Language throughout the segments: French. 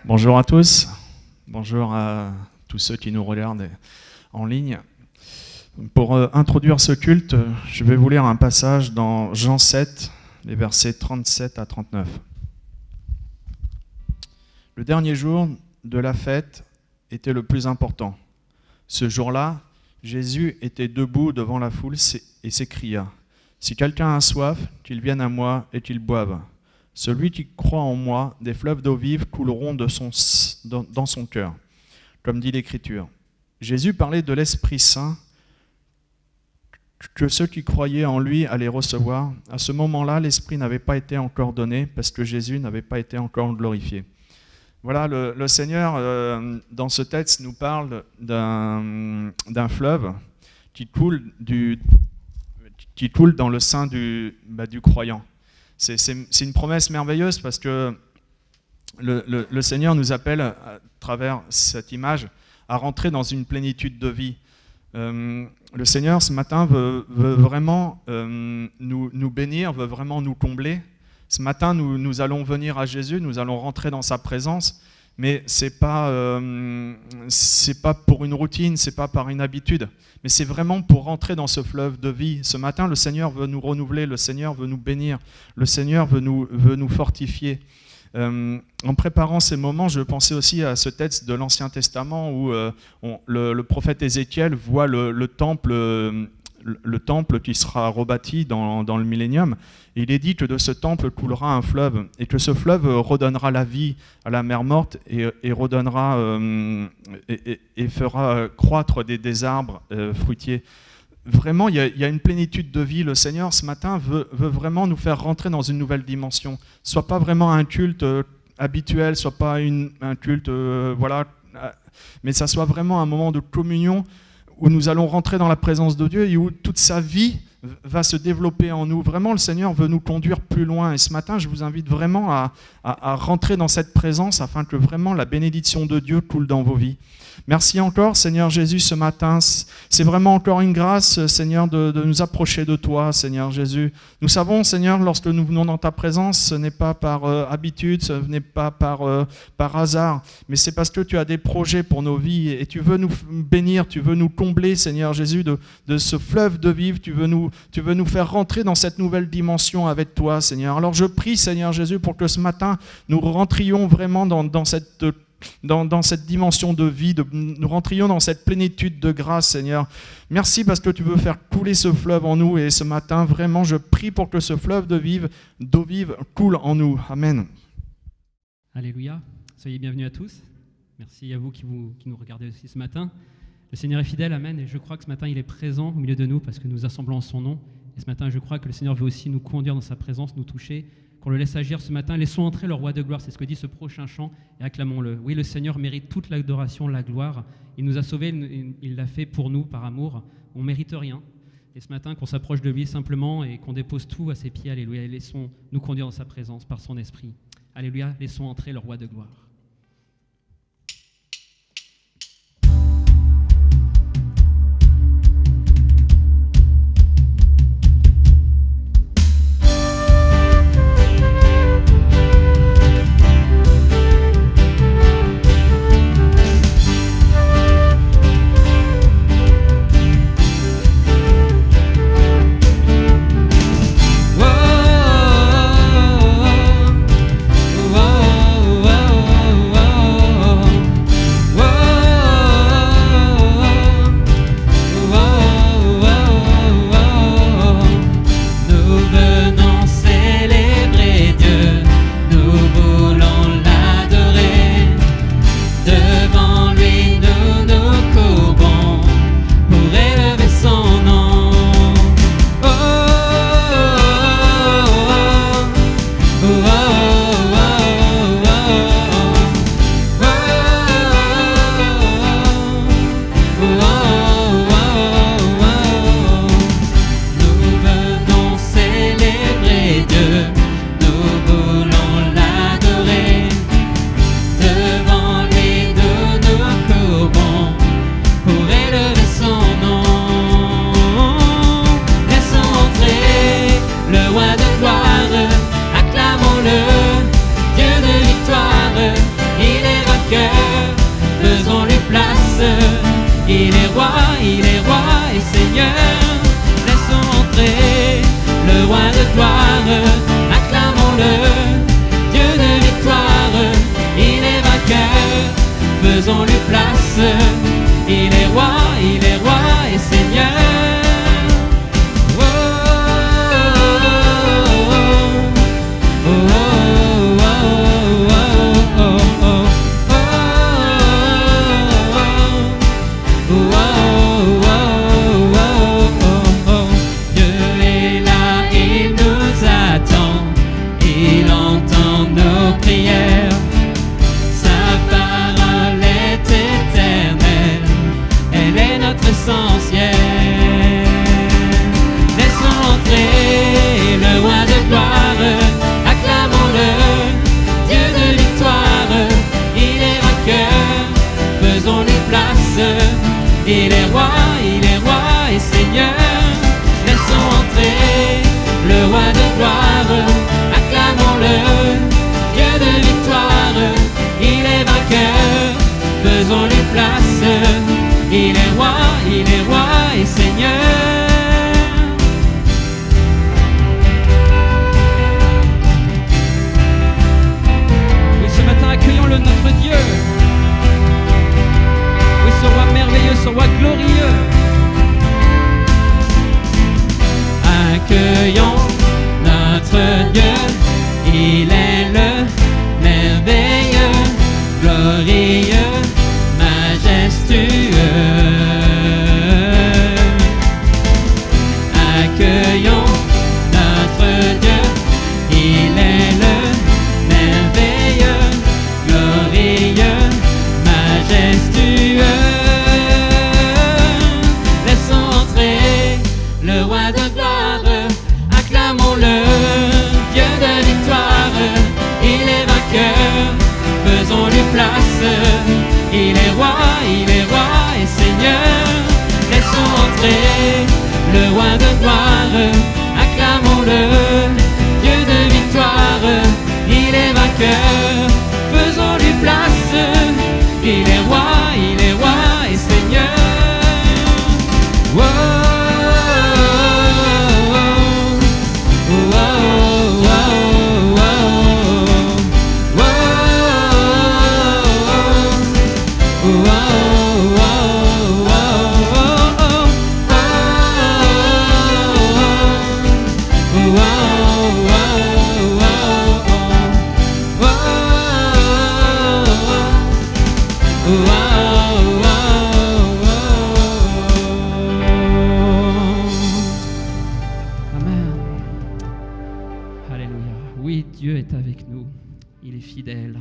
Bonjour à tous, bonjour à tous ceux qui nous regardent en ligne. Pour introduire ce culte, je vais vous lire un passage dans Jean 7, les versets 37 à 39. Le dernier jour de la fête était le plus important. Ce jour-là, Jésus était debout devant la foule et s'écria : « Si quelqu'un a soif, qu'il vienne à moi et qu'il boive. Celui qui croit en moi, des fleuves d'eau vive couleront dans son cœur, comme dit l'Écriture. » Jésus parlait de l'Esprit Saint que ceux qui croyaient en lui allaient recevoir. À ce moment-là, l'Esprit n'avait pas été encore donné parce que Jésus n'avait pas été encore glorifié. Voilà, le Seigneur, dans ce texte, nous parle d'un fleuve qui coule dans le sein du croyant. C'est une promesse merveilleuse parce que le Seigneur nous appelle, à travers cette image, à rentrer dans une plénitude de vie. Le Seigneur, ce matin, veut vraiment nous bénir, veut vraiment nous combler. Ce matin, nous allons venir à Jésus, nous allons rentrer dans sa présence, mais c'est pas pour une routine, c'est pas par une habitude, mais c'est vraiment pour rentrer dans ce fleuve de vie. Ce matin, le Seigneur veut nous renouveler, le Seigneur veut nous bénir, le Seigneur veut nous fortifier. En préparant ces moments, je pensais aussi à ce texte de l'Ancien Testament où le prophète Ézéchiel voit le temple qui sera rebâti dans le millénium. Et il est dit que de ce temple coulera un fleuve et que ce fleuve redonnera la vie à la mer morte et redonnera et fera croître des arbres fruitiers. Vraiment, il y a une plénitude de vie. Le Seigneur, ce matin, veut vraiment nous faire rentrer dans une nouvelle dimension. Soit pas vraiment un culte habituel, soit pas un culte, mais ça soit vraiment un moment de communion où nous allons rentrer dans la présence de Dieu et où toute sa vie va se développer en nous. Vraiment, le Seigneur veut nous conduire plus loin. Et ce matin, je vous invite vraiment à rentrer dans cette présence afin que vraiment la bénédiction de Dieu coule dans vos vies. Merci encore, Seigneur Jésus, ce matin. C'est vraiment encore une grâce, Seigneur, de nous approcher de toi, Seigneur Jésus. Nous savons, Seigneur, lorsque nous venons dans ta présence, ce n'est pas par habitude, ce n'est pas par hasard, mais c'est parce que tu as des projets pour nos vies et tu veux nous bénir, tu veux nous combler, Seigneur Jésus, de ce fleuve de vie. Tu veux nous faire rentrer dans cette nouvelle dimension avec toi, Seigneur. Alors je prie, Seigneur Jésus, pour que ce matin, nous rentrions vraiment dans cette dimension de vie, nous rentrions dans cette plénitude de grâce, Seigneur. Merci parce que tu veux faire couler ce fleuve en nous et ce matin, vraiment, je prie pour que ce fleuve d'eau vive coule en nous. Amen. Alléluia. Soyez bienvenus à tous. Merci à vous qui nous regardez aussi ce matin. Le Seigneur est fidèle, amen, et je crois que ce matin, il est présent au milieu de nous parce que nous assemblons en son nom. Et ce matin, je crois que le Seigneur veut aussi nous conduire dans sa présence, nous toucher, qu'on le laisse agir ce matin. Laissons entrer le roi de gloire, c'est ce que dit ce prochain chant, et acclamons-le. Oui, le Seigneur mérite toute l'adoration, la gloire. Il nous a sauvés, il l'a fait pour nous, par amour. On ne mérite rien. Et ce matin, qu'on s'approche de lui simplement et qu'on dépose tout à ses pieds, alléluia, et laissons nous conduire dans sa présence par son esprit. Alléluia, laissons entrer le roi de gloire. Oh et Seigneur. Laissons entrer le roi de gloire, acclamons-le, Dieu de victoire, il est vainqueur, faisons-lui place, il est roi et Seigneur. Oh, oh, oh, oh, oh, oh, oh, oh. Laissons entrer le roi de gloire, acclamons-le, Dieu de victoire, il est vainqueur, faisons-lui place, il est roi et Seigneur. Laissons entrer le roi de gloire, acclamons-le, Dieu de victoire, il est vainqueur, faisons-lui place, il est roi et Seigneur. Oui, ce matin, accueillons-le, notre Dieu. Oui, ce roi merveilleux, ce roi glorieux. Accueillons notre Dieu, il est le merveilleux, glorieux, majestueux. Accueillons notre Dieu, il est le merveilleux, glorieux, majestueux. Laissons entrer le roi de gloire, acclamons-le, Dieu de victoire, il est vainqueur, faisons-lui place, il est roi et Seigneur. Laissons entrer le roi de gloire, acclamons-le, Dieu de victoire, il est vainqueur, faisons-lui place, il est roi et Seigneur. Oh, oh, oh, oh, oh, oh, oh, oh, oh, oh. Dieu est avec nous, il est fidèle,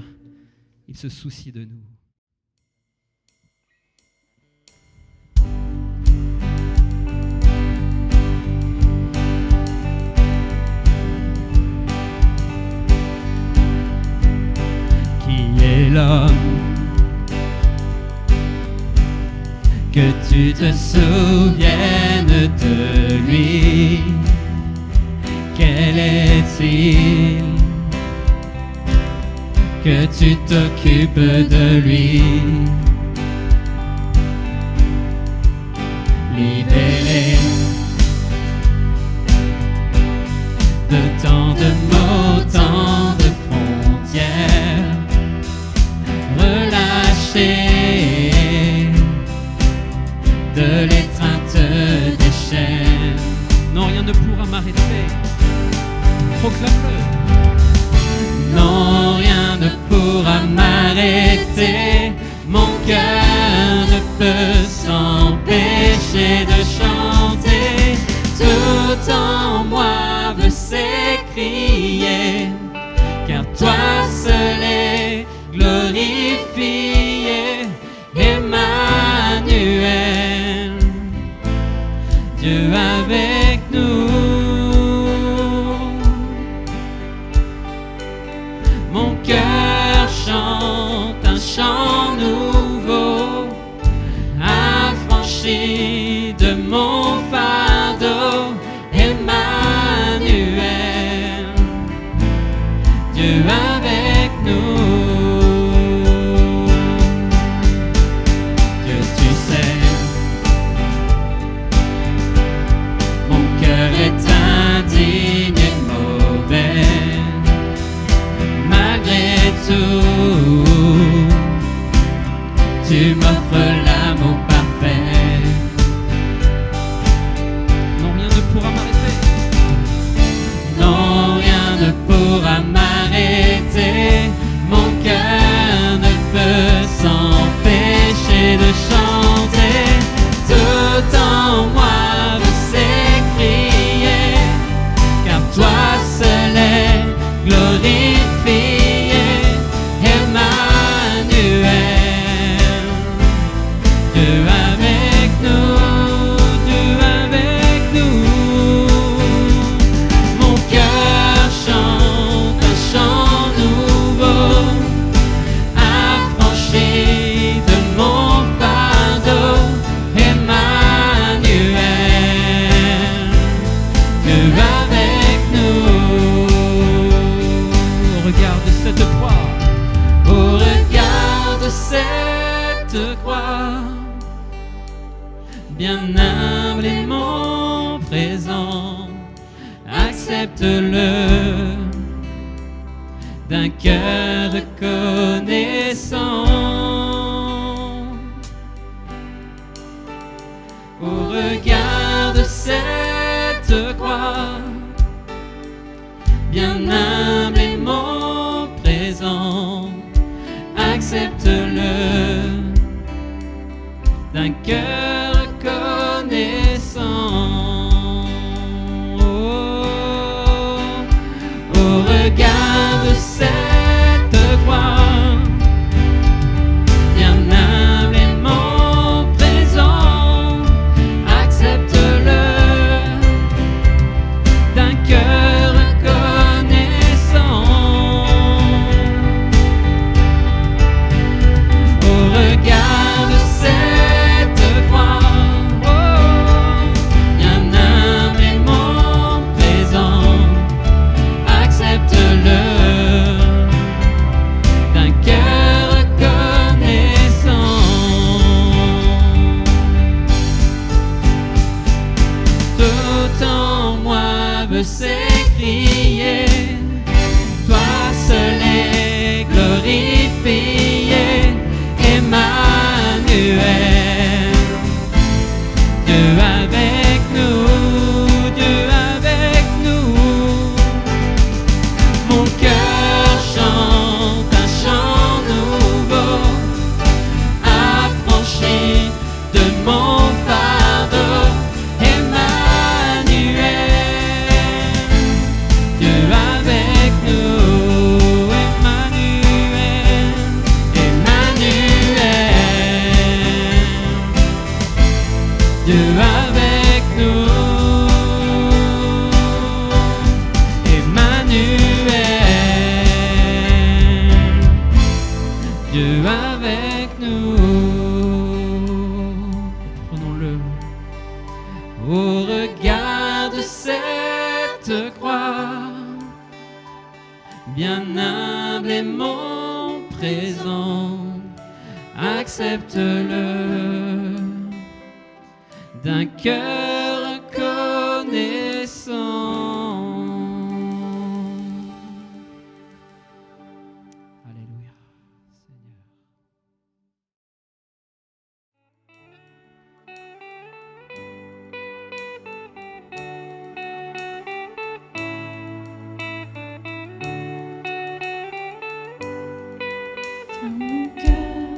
il se soucie de nous. Qui est l'homme que tu te souviennes de lui? Quel est-il que tu t'occupes de lui? Libéré de tant de mots, tant de frontières, relâché de l'étreinte des chaînes. Non, rien ne pourra m'arrêter. Proclame-le. Non, rien ne pourra m'arrêter. Mon cœur ne peut s'empêcher de chanter. Tout en moi veut s'écrier, car toi seul est glorifié. Emmanuel, Dieu avec nous. Mon cœur chante un chant nouveau, affranchi de mon fardeau. Emmanuel, Dieu avec nous. tu m'offres l'amour parfait. Non, rien ne pourra m'arrêter. Non, rien ne pourra m'arrêter. Mon cœur ne peut s'empêcher de chanter. Tout en moi veut s'écrier, car toi seul est glorifié. Emmanuel, Dieu avec nous, Dieu avec nous. Mon cœur chante un chant nouveau, affranchi de mon fardeau. Emmanuel, Dieu avec nous. Regarde cette croix. Au regard de cette croix, bien humblement présent, accepte-le d'un cœur reconnaissant. Au regard de cette croix, bien humblement présent, accepte-le d'un cœur reconnaissant. Au regard de cette croix, bien humblement présent, accepte-le d'un cœur reconnaissant. Au regard de cette croix, bien humblement présent, accepte-le d'un cœur reconnaissant. Tout en moi veut s'écrier, toi seul est glorifié. Emmanuel, Dieu avec nous, Dieu avec nous. Mon cœur chante un chant nouveau, affranchi de mon fardeau. Emmanuel, Dieu avec nous. Emmanuel, Emmanuel, Dieu avec nous. Emmanuel, Dieu avec nous. Prenons-le. Au regard de cette croix, bien humblement présent, accepte-le d'un cœur reconnaissant. Alléluia, Seigneur. Tiens mon cœur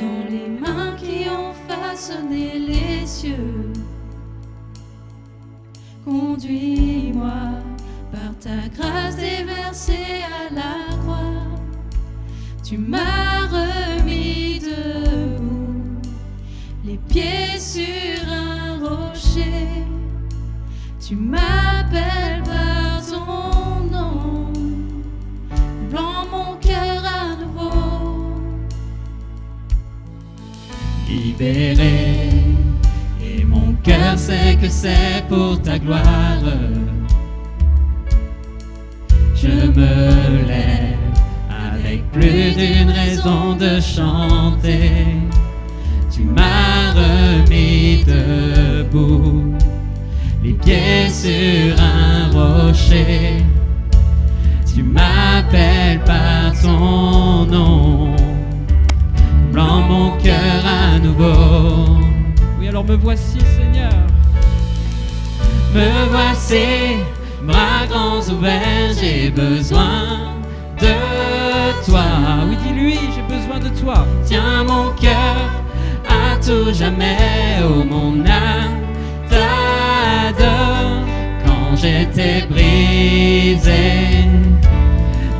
dans les mains qui ont façonné les cieux. Conduis-moi par ta grâce déversée à la croix. Tu m'as remis debout, les pieds sur un rocher. Tu m'appelles par ton nom, blanc mon cœur à nouveau. Libéré, et mon cœur sait que c'est pour ta gloire. Je me lève avec plus d'une raison de chanter. Tu m'as remis debout, les pieds sur un rocher. Tu m'appelles par ton nom, blanc mon cœur nouveau. Oui, alors me voici, Seigneur. Me voici, bras grands ouverts, j'ai besoin de toi. Oui, dis-lui, j'ai besoin de toi. Tiens mon cœur à tout jamais, oh mon âme t'adore. Quand j'étais brisé,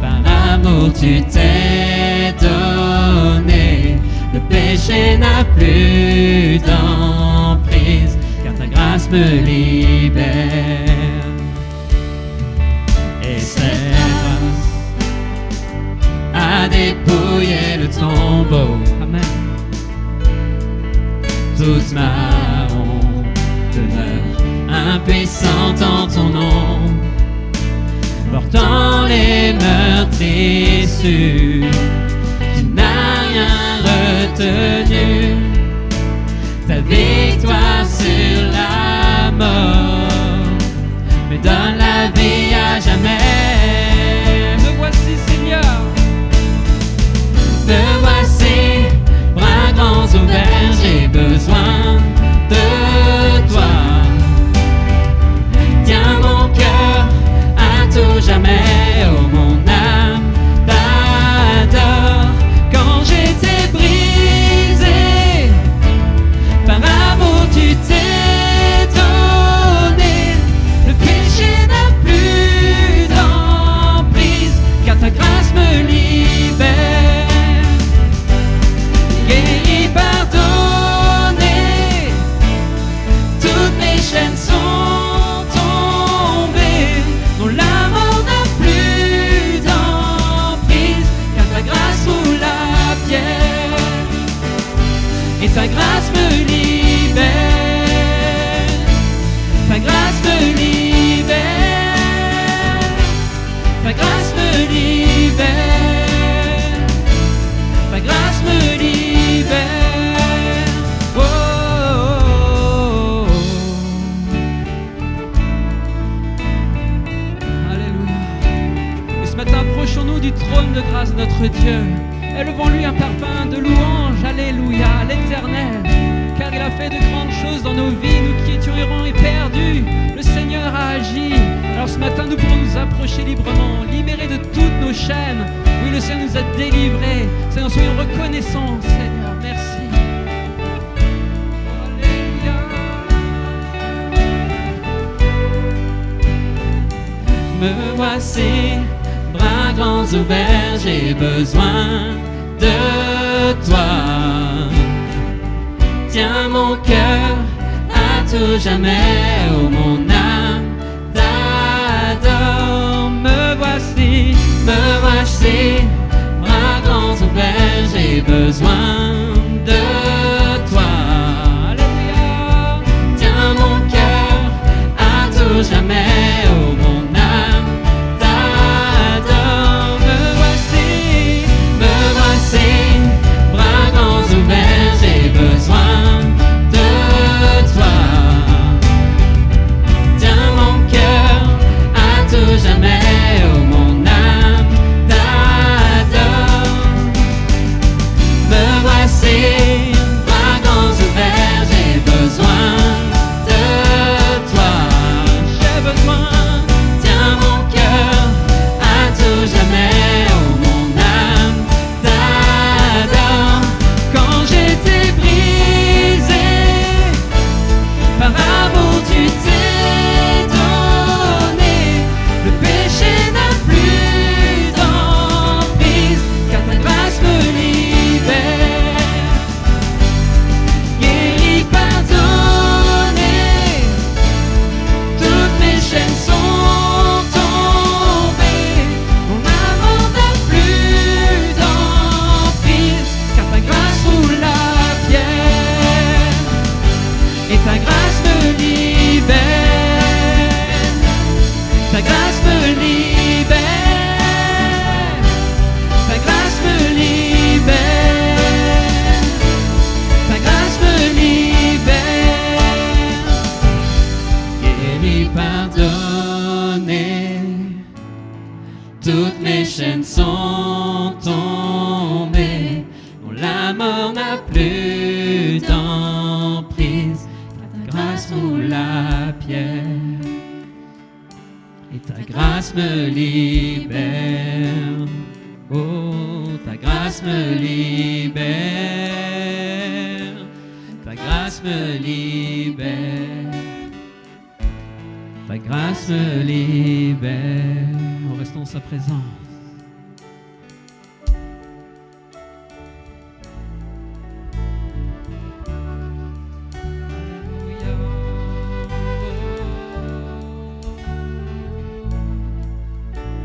par amour tu t'es donné. Le péché n'a plus d'emprise, car ta grâce me libère. Et cette grâce a dépouillé le tombeau. Amen. Toute ma honte demeure impuissante en ton nom, portant les meurtrissures. Tu n'as rien retenu, ta victoire sur la mort me donne la vie à jamais. Me voici, Seigneur. Me voici, bras grands ouverts, j'ai besoin de toi. Tiens mon cœur à tout jamais, oh mon âme t'adore. Quand j'étais brisé, par amour tu t'es donné. Le péché n'a plus d'emprise, car ta grâce me libère. Guéri, pardonné, toutes mes chaînes sont tombées. Non, la mort n'a plus d'emprise, car ta grâce roule la pierre. Et ta grâce me libère, ta grâce me libère, ta grâce me libère, ta grâce me libère. Oh, oh, oh. Alléluia. Et ce matin, approchons-nous du trône de grâce de notre Dieu. Élevons-lui un parfum de louange, alléluia, à l'Éternel, car il a fait de grandes choses dans nos vies, nous qui étions errants et perdus. Le Seigneur a agi. Alors ce matin, nous pourrons nous approcher librement, libérés de toutes nos chaînes. Oui, le Seigneur nous a délivrés. Seigneur, soyons reconnaissants, Seigneur, merci. Alléluia. Me voici, bras grands ouverts, j'ai besoin de toi. Tiens mon cœur à tout jamais, oh mon âme t'adore. Me voici, bras grands ouverts, j'ai besoin de toi. Alléluia. Tiens mon cœur à tout jamais, oh mon âme t'adore. Me voici, bras grands ouverts, j'ai besoin de toi. Tiens mon cœur à tout jamais, oh mon âme t'adore. me libère. Oh, ta grâce me libère. Ta grâce me libère. Ta grâce me libère. En restant en sa présence.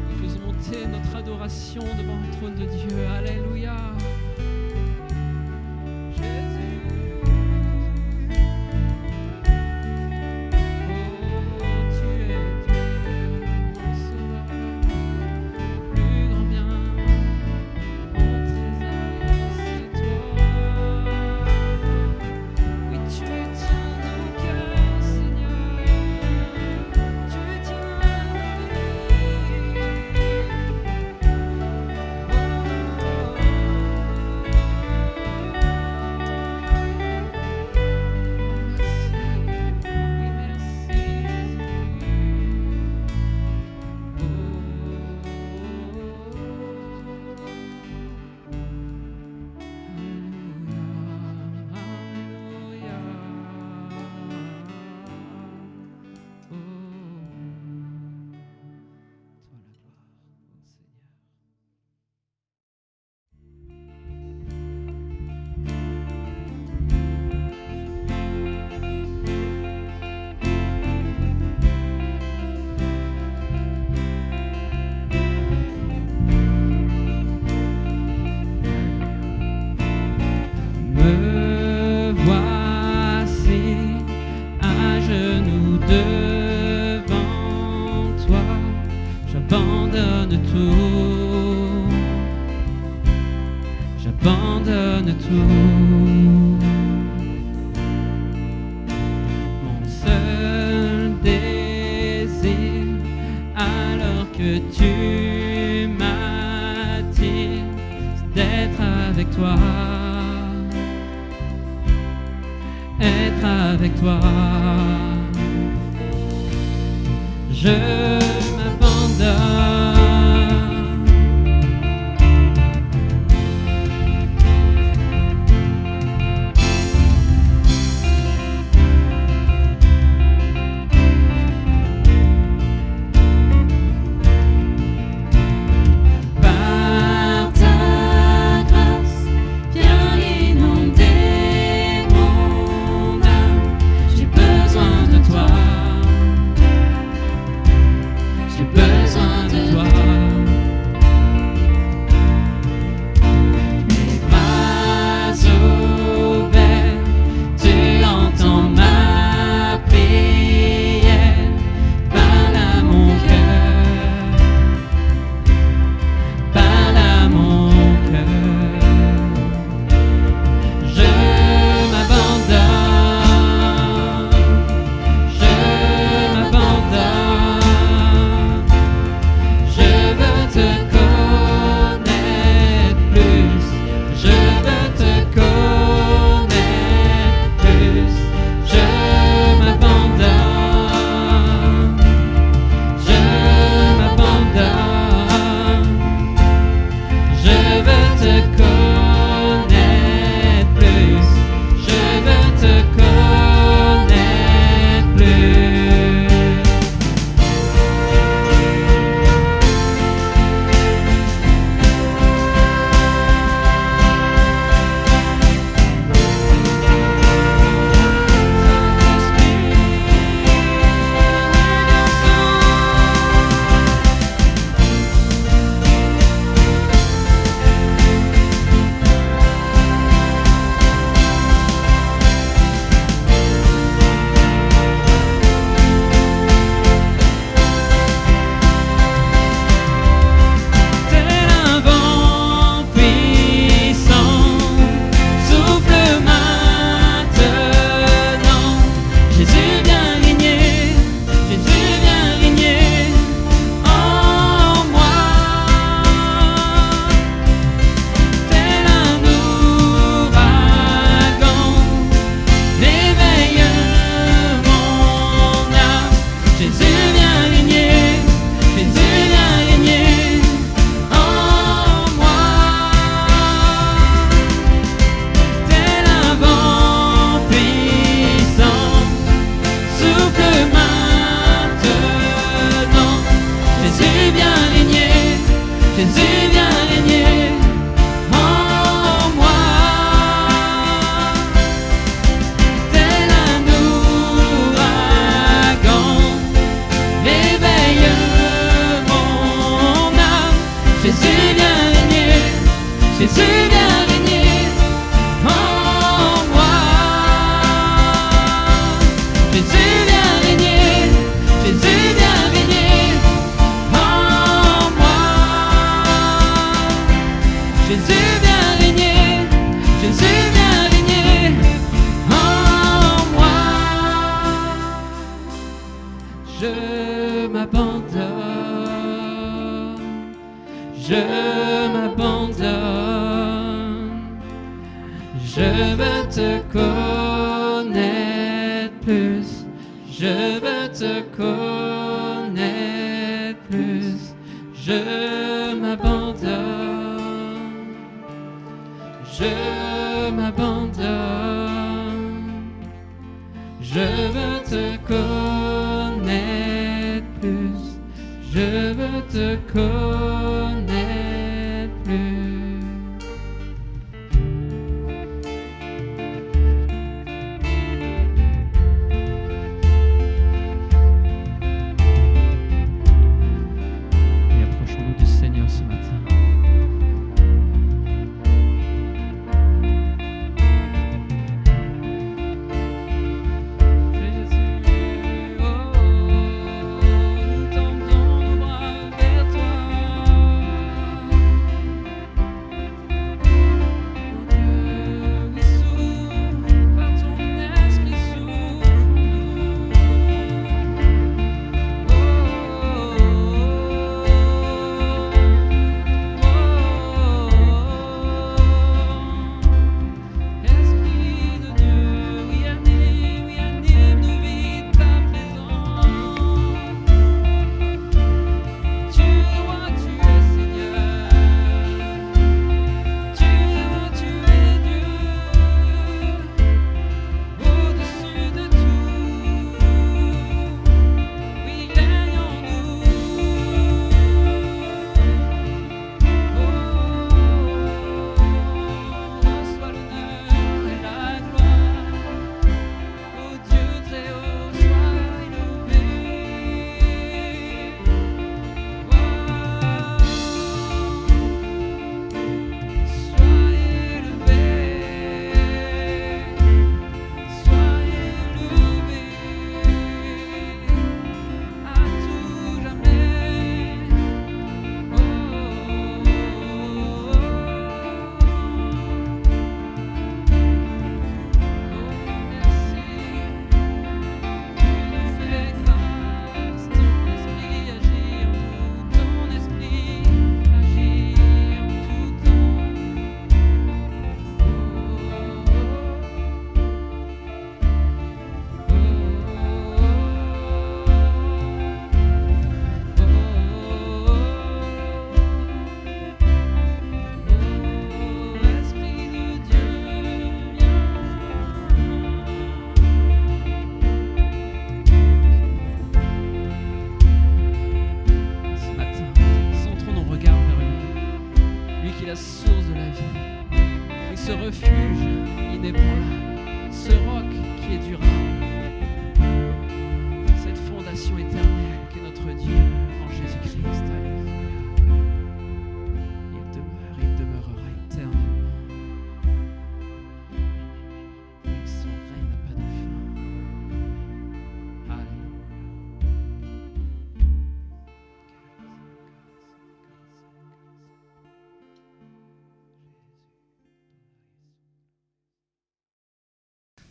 Nous faisons monter notre adoration devant le trône de Dieu. Alléluia. Jésus. Oh, tu es Dieu, mon sauveur. Plus grand bien, mon trésor, c'est toi. Oui, tu tiens nos cœurs, Seigneur. Tu tiens nos Me voici à genoux devant toi, j'abandonne tout, j'abandonne tout. Mon seul désir, alors que tu m'attires, c'est d'être avec toi. Être avec toi, je m'abandonne. Par ta grâce, viens inonder mon âme. J'ai besoin de toi. J'ai besoin de Je veux te connaître plus. Je veux te connaître plus. Je m'abandonne. Je m'abandonne. Je veux te connaître plus. Je veux te connaître plus. Et approchons-nous du Seigneur ce matin.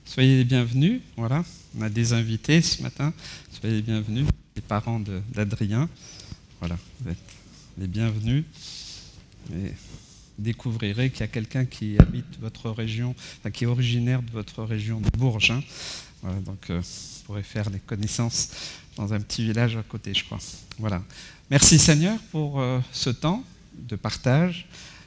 Soyez les bienvenus. Voilà, on a des invités ce matin. Soyez les bienvenus, les parents d'Adrien. Voilà, vous êtes les bienvenus. Et découvrirez qu'il y a quelqu'un qui habite votre région, enfin, qui est originaire de votre région de Bourges. Hein. Voilà, donc vous pourrez faire les connaissances dans un petit village à côté, je crois. Voilà. Merci Seigneur pour ce temps de partage.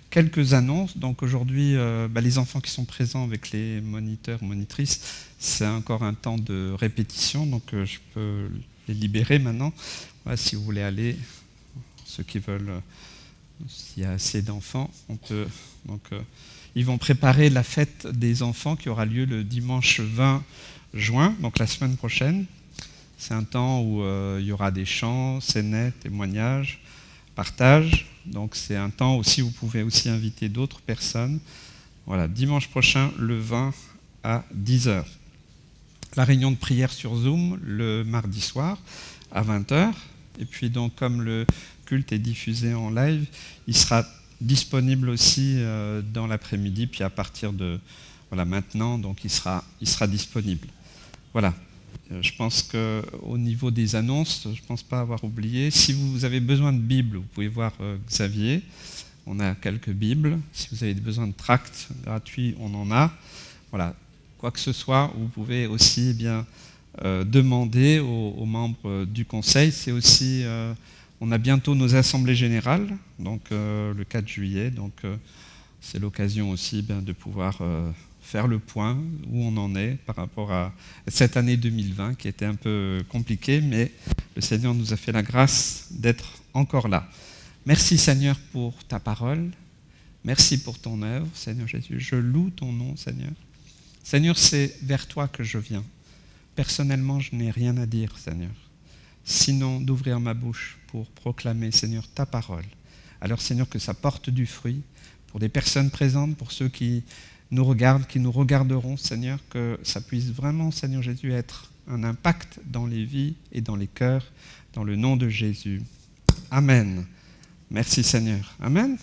Quelques annonces. Donc aujourd'hui, les enfants qui sont présents avec les moniteurs, monitrices, c'est encore un temps de répétition, donc je peux les libérer maintenant. Voilà, si vous voulez aller, ceux qui veulent, s'il y a assez d'enfants, on peut. Donc, ils vont préparer la fête des enfants qui aura lieu le dimanche 20 juin, donc la semaine prochaine. C'est un temps où il y aura des chants, scénettes, témoignages, partage. Donc c'est un temps aussi où vous pouvez aussi inviter d'autres personnes. Voilà, dimanche prochain, le 20 à 10h. La réunion de prière sur Zoom, le mardi soir, à 20h. Et puis donc, comme le culte est diffusé en live, il sera disponible aussi dans l'après-midi, puis à partir de maintenant, donc il sera disponible. Voilà. Je pense qu'au niveau des annonces, je ne pense pas avoir oublié. Si vous avez besoin de Bible, vous pouvez voir Xavier. On a quelques Bibles. Si vous avez besoin de tracts gratuits, on en a. Voilà. Quoi que ce soit, vous pouvez aussi demander aux membres du conseil. C'est aussi, on a bientôt nos assemblées générales, donc le 4 juillet. Donc c'est l'occasion aussi de pouvoir faire le point où on en est par rapport à cette année 2020 qui était un peu compliquée, mais le Seigneur nous a fait la grâce d'être encore là. Merci Seigneur pour ta parole. Merci pour ton œuvre, Seigneur Jésus. Je loue ton nom, Seigneur. Seigneur, c'est vers toi que je viens. Personnellement, je n'ai rien à dire, Seigneur, sinon d'ouvrir ma bouche pour proclamer, Seigneur, ta parole. Alors, Seigneur, que ça porte du fruit pour des personnes présentes, pour ceux qui nous regardent, qui nous regarderont, Seigneur, que ça puisse vraiment, Seigneur Jésus, être un impact dans les vies et dans les cœurs, dans le nom de Jésus. Amen. Merci, Seigneur. Amen.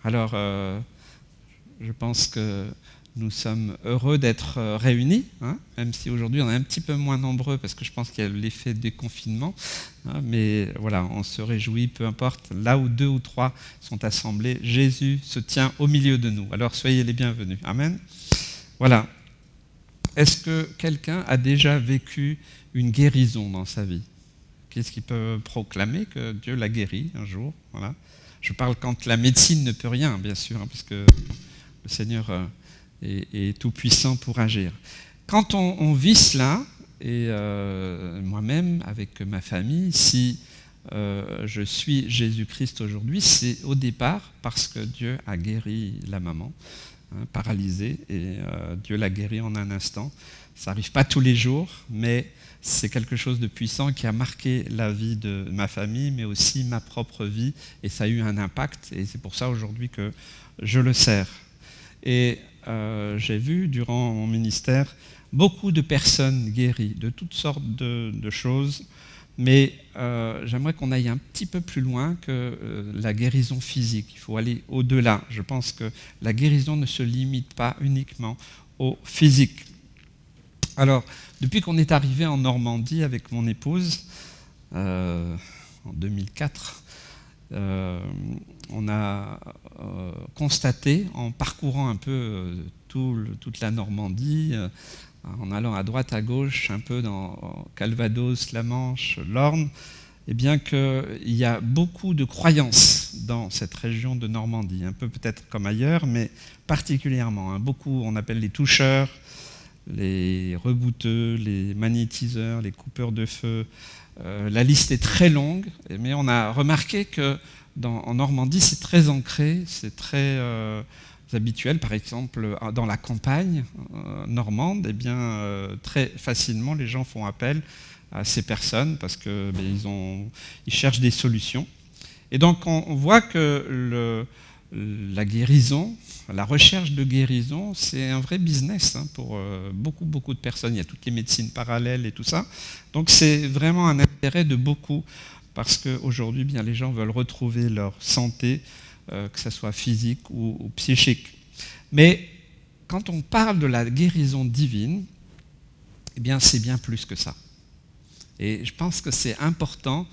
Alors, je pense que nous sommes heureux d'être réunis, même si aujourd'hui on est un petit peu moins nombreux parce que je pense qu'il y a l'effet déconfinement. Mais voilà, on se réjouit, peu importe, là où 2 ou 3 sont assemblés, Jésus se tient au milieu de nous. Alors soyez les bienvenus. Amen. Voilà. Est-ce que quelqu'un a déjà vécu une guérison dans sa vie ? Qu'est-ce qui peut proclamer que Dieu l'a guéri un jour ? Voilà. Je parle quand la médecine ne peut rien, bien sûr, parce que le Seigneur est tout puissant pour agir. Quand on vit cela, et moi-même, avec ma famille, si je suis Jésus-Christ aujourd'hui, c'est au départ parce que Dieu a guéri la maman, paralysée, et Dieu l'a guérie en un instant. Ça n'arrive pas tous les jours, mais c'est quelque chose de puissant qui a marqué la vie de ma famille, mais aussi ma propre vie, et ça a eu un impact, et c'est pour ça aujourd'hui que je le sers. Et j'ai vu durant mon ministère beaucoup de personnes guéries de toutes sortes de choses, mais j'aimerais qu'on aille un petit peu plus loin que la guérison physique. Il faut aller au-delà. Je pense que la guérison ne se limite pas uniquement au physique. Alors, depuis qu'on est arrivé en Normandie avec mon épouse, en 2004, on a constaté, en parcourant un peu toute la Normandie, en allant à droite, à gauche, un peu dans Calvados, la Manche, l'Orne, eh bien qu'il y a beaucoup de croyances dans cette région de Normandie, un peu peut-être comme ailleurs, mais particulièrement. Beaucoup, on appelle les toucheurs, les rebouteux, les magnétiseurs, les coupeurs de feu. La liste est très longue, mais on a remarqué que en Normandie, c'est très ancré, c'est très habituel. Par exemple, dans la campagne normande, eh bien, très facilement, les gens font appel à ces personnes parce qu'ils cherchent des solutions. Et donc, on voit que la guérison, la recherche de guérison, c'est un vrai business pour beaucoup de personnes. Il y a toutes les médecines parallèles et tout ça. Donc, c'est vraiment un intérêt de beaucoup parce qu'aujourd'hui, bien, les gens veulent retrouver leur santé, que ce soit physique ou psychique. Mais quand on parle de la guérison divine, eh bien, c'est bien plus que ça. Et je pense que c'est important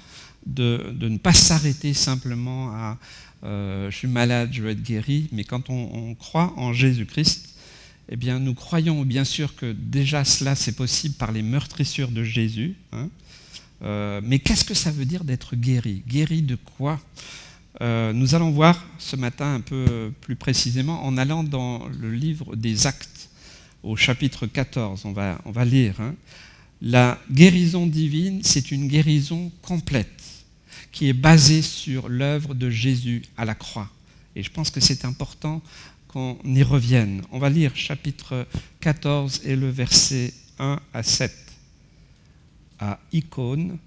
de ne pas s'arrêter simplement à je suis malade, je veux être guéri, mais quand on croit en Jésus-Christ, eh bien, nous croyons bien sûr que déjà cela c'est possible par les meurtrissures de Jésus. Mais qu'est-ce que ça veut dire d'être guéri ? Guéri de quoi ? Nous allons voir ce matin un peu plus précisément en allant dans le livre des Actes, au chapitre 14. On va lire. La guérison divine, c'est une guérison complète qui est basée sur l'œuvre de Jésus à la croix. Et je pense que c'est important qu'on y revienne. On va lire chapitre 14 et le verset 1 à 7. À Icône,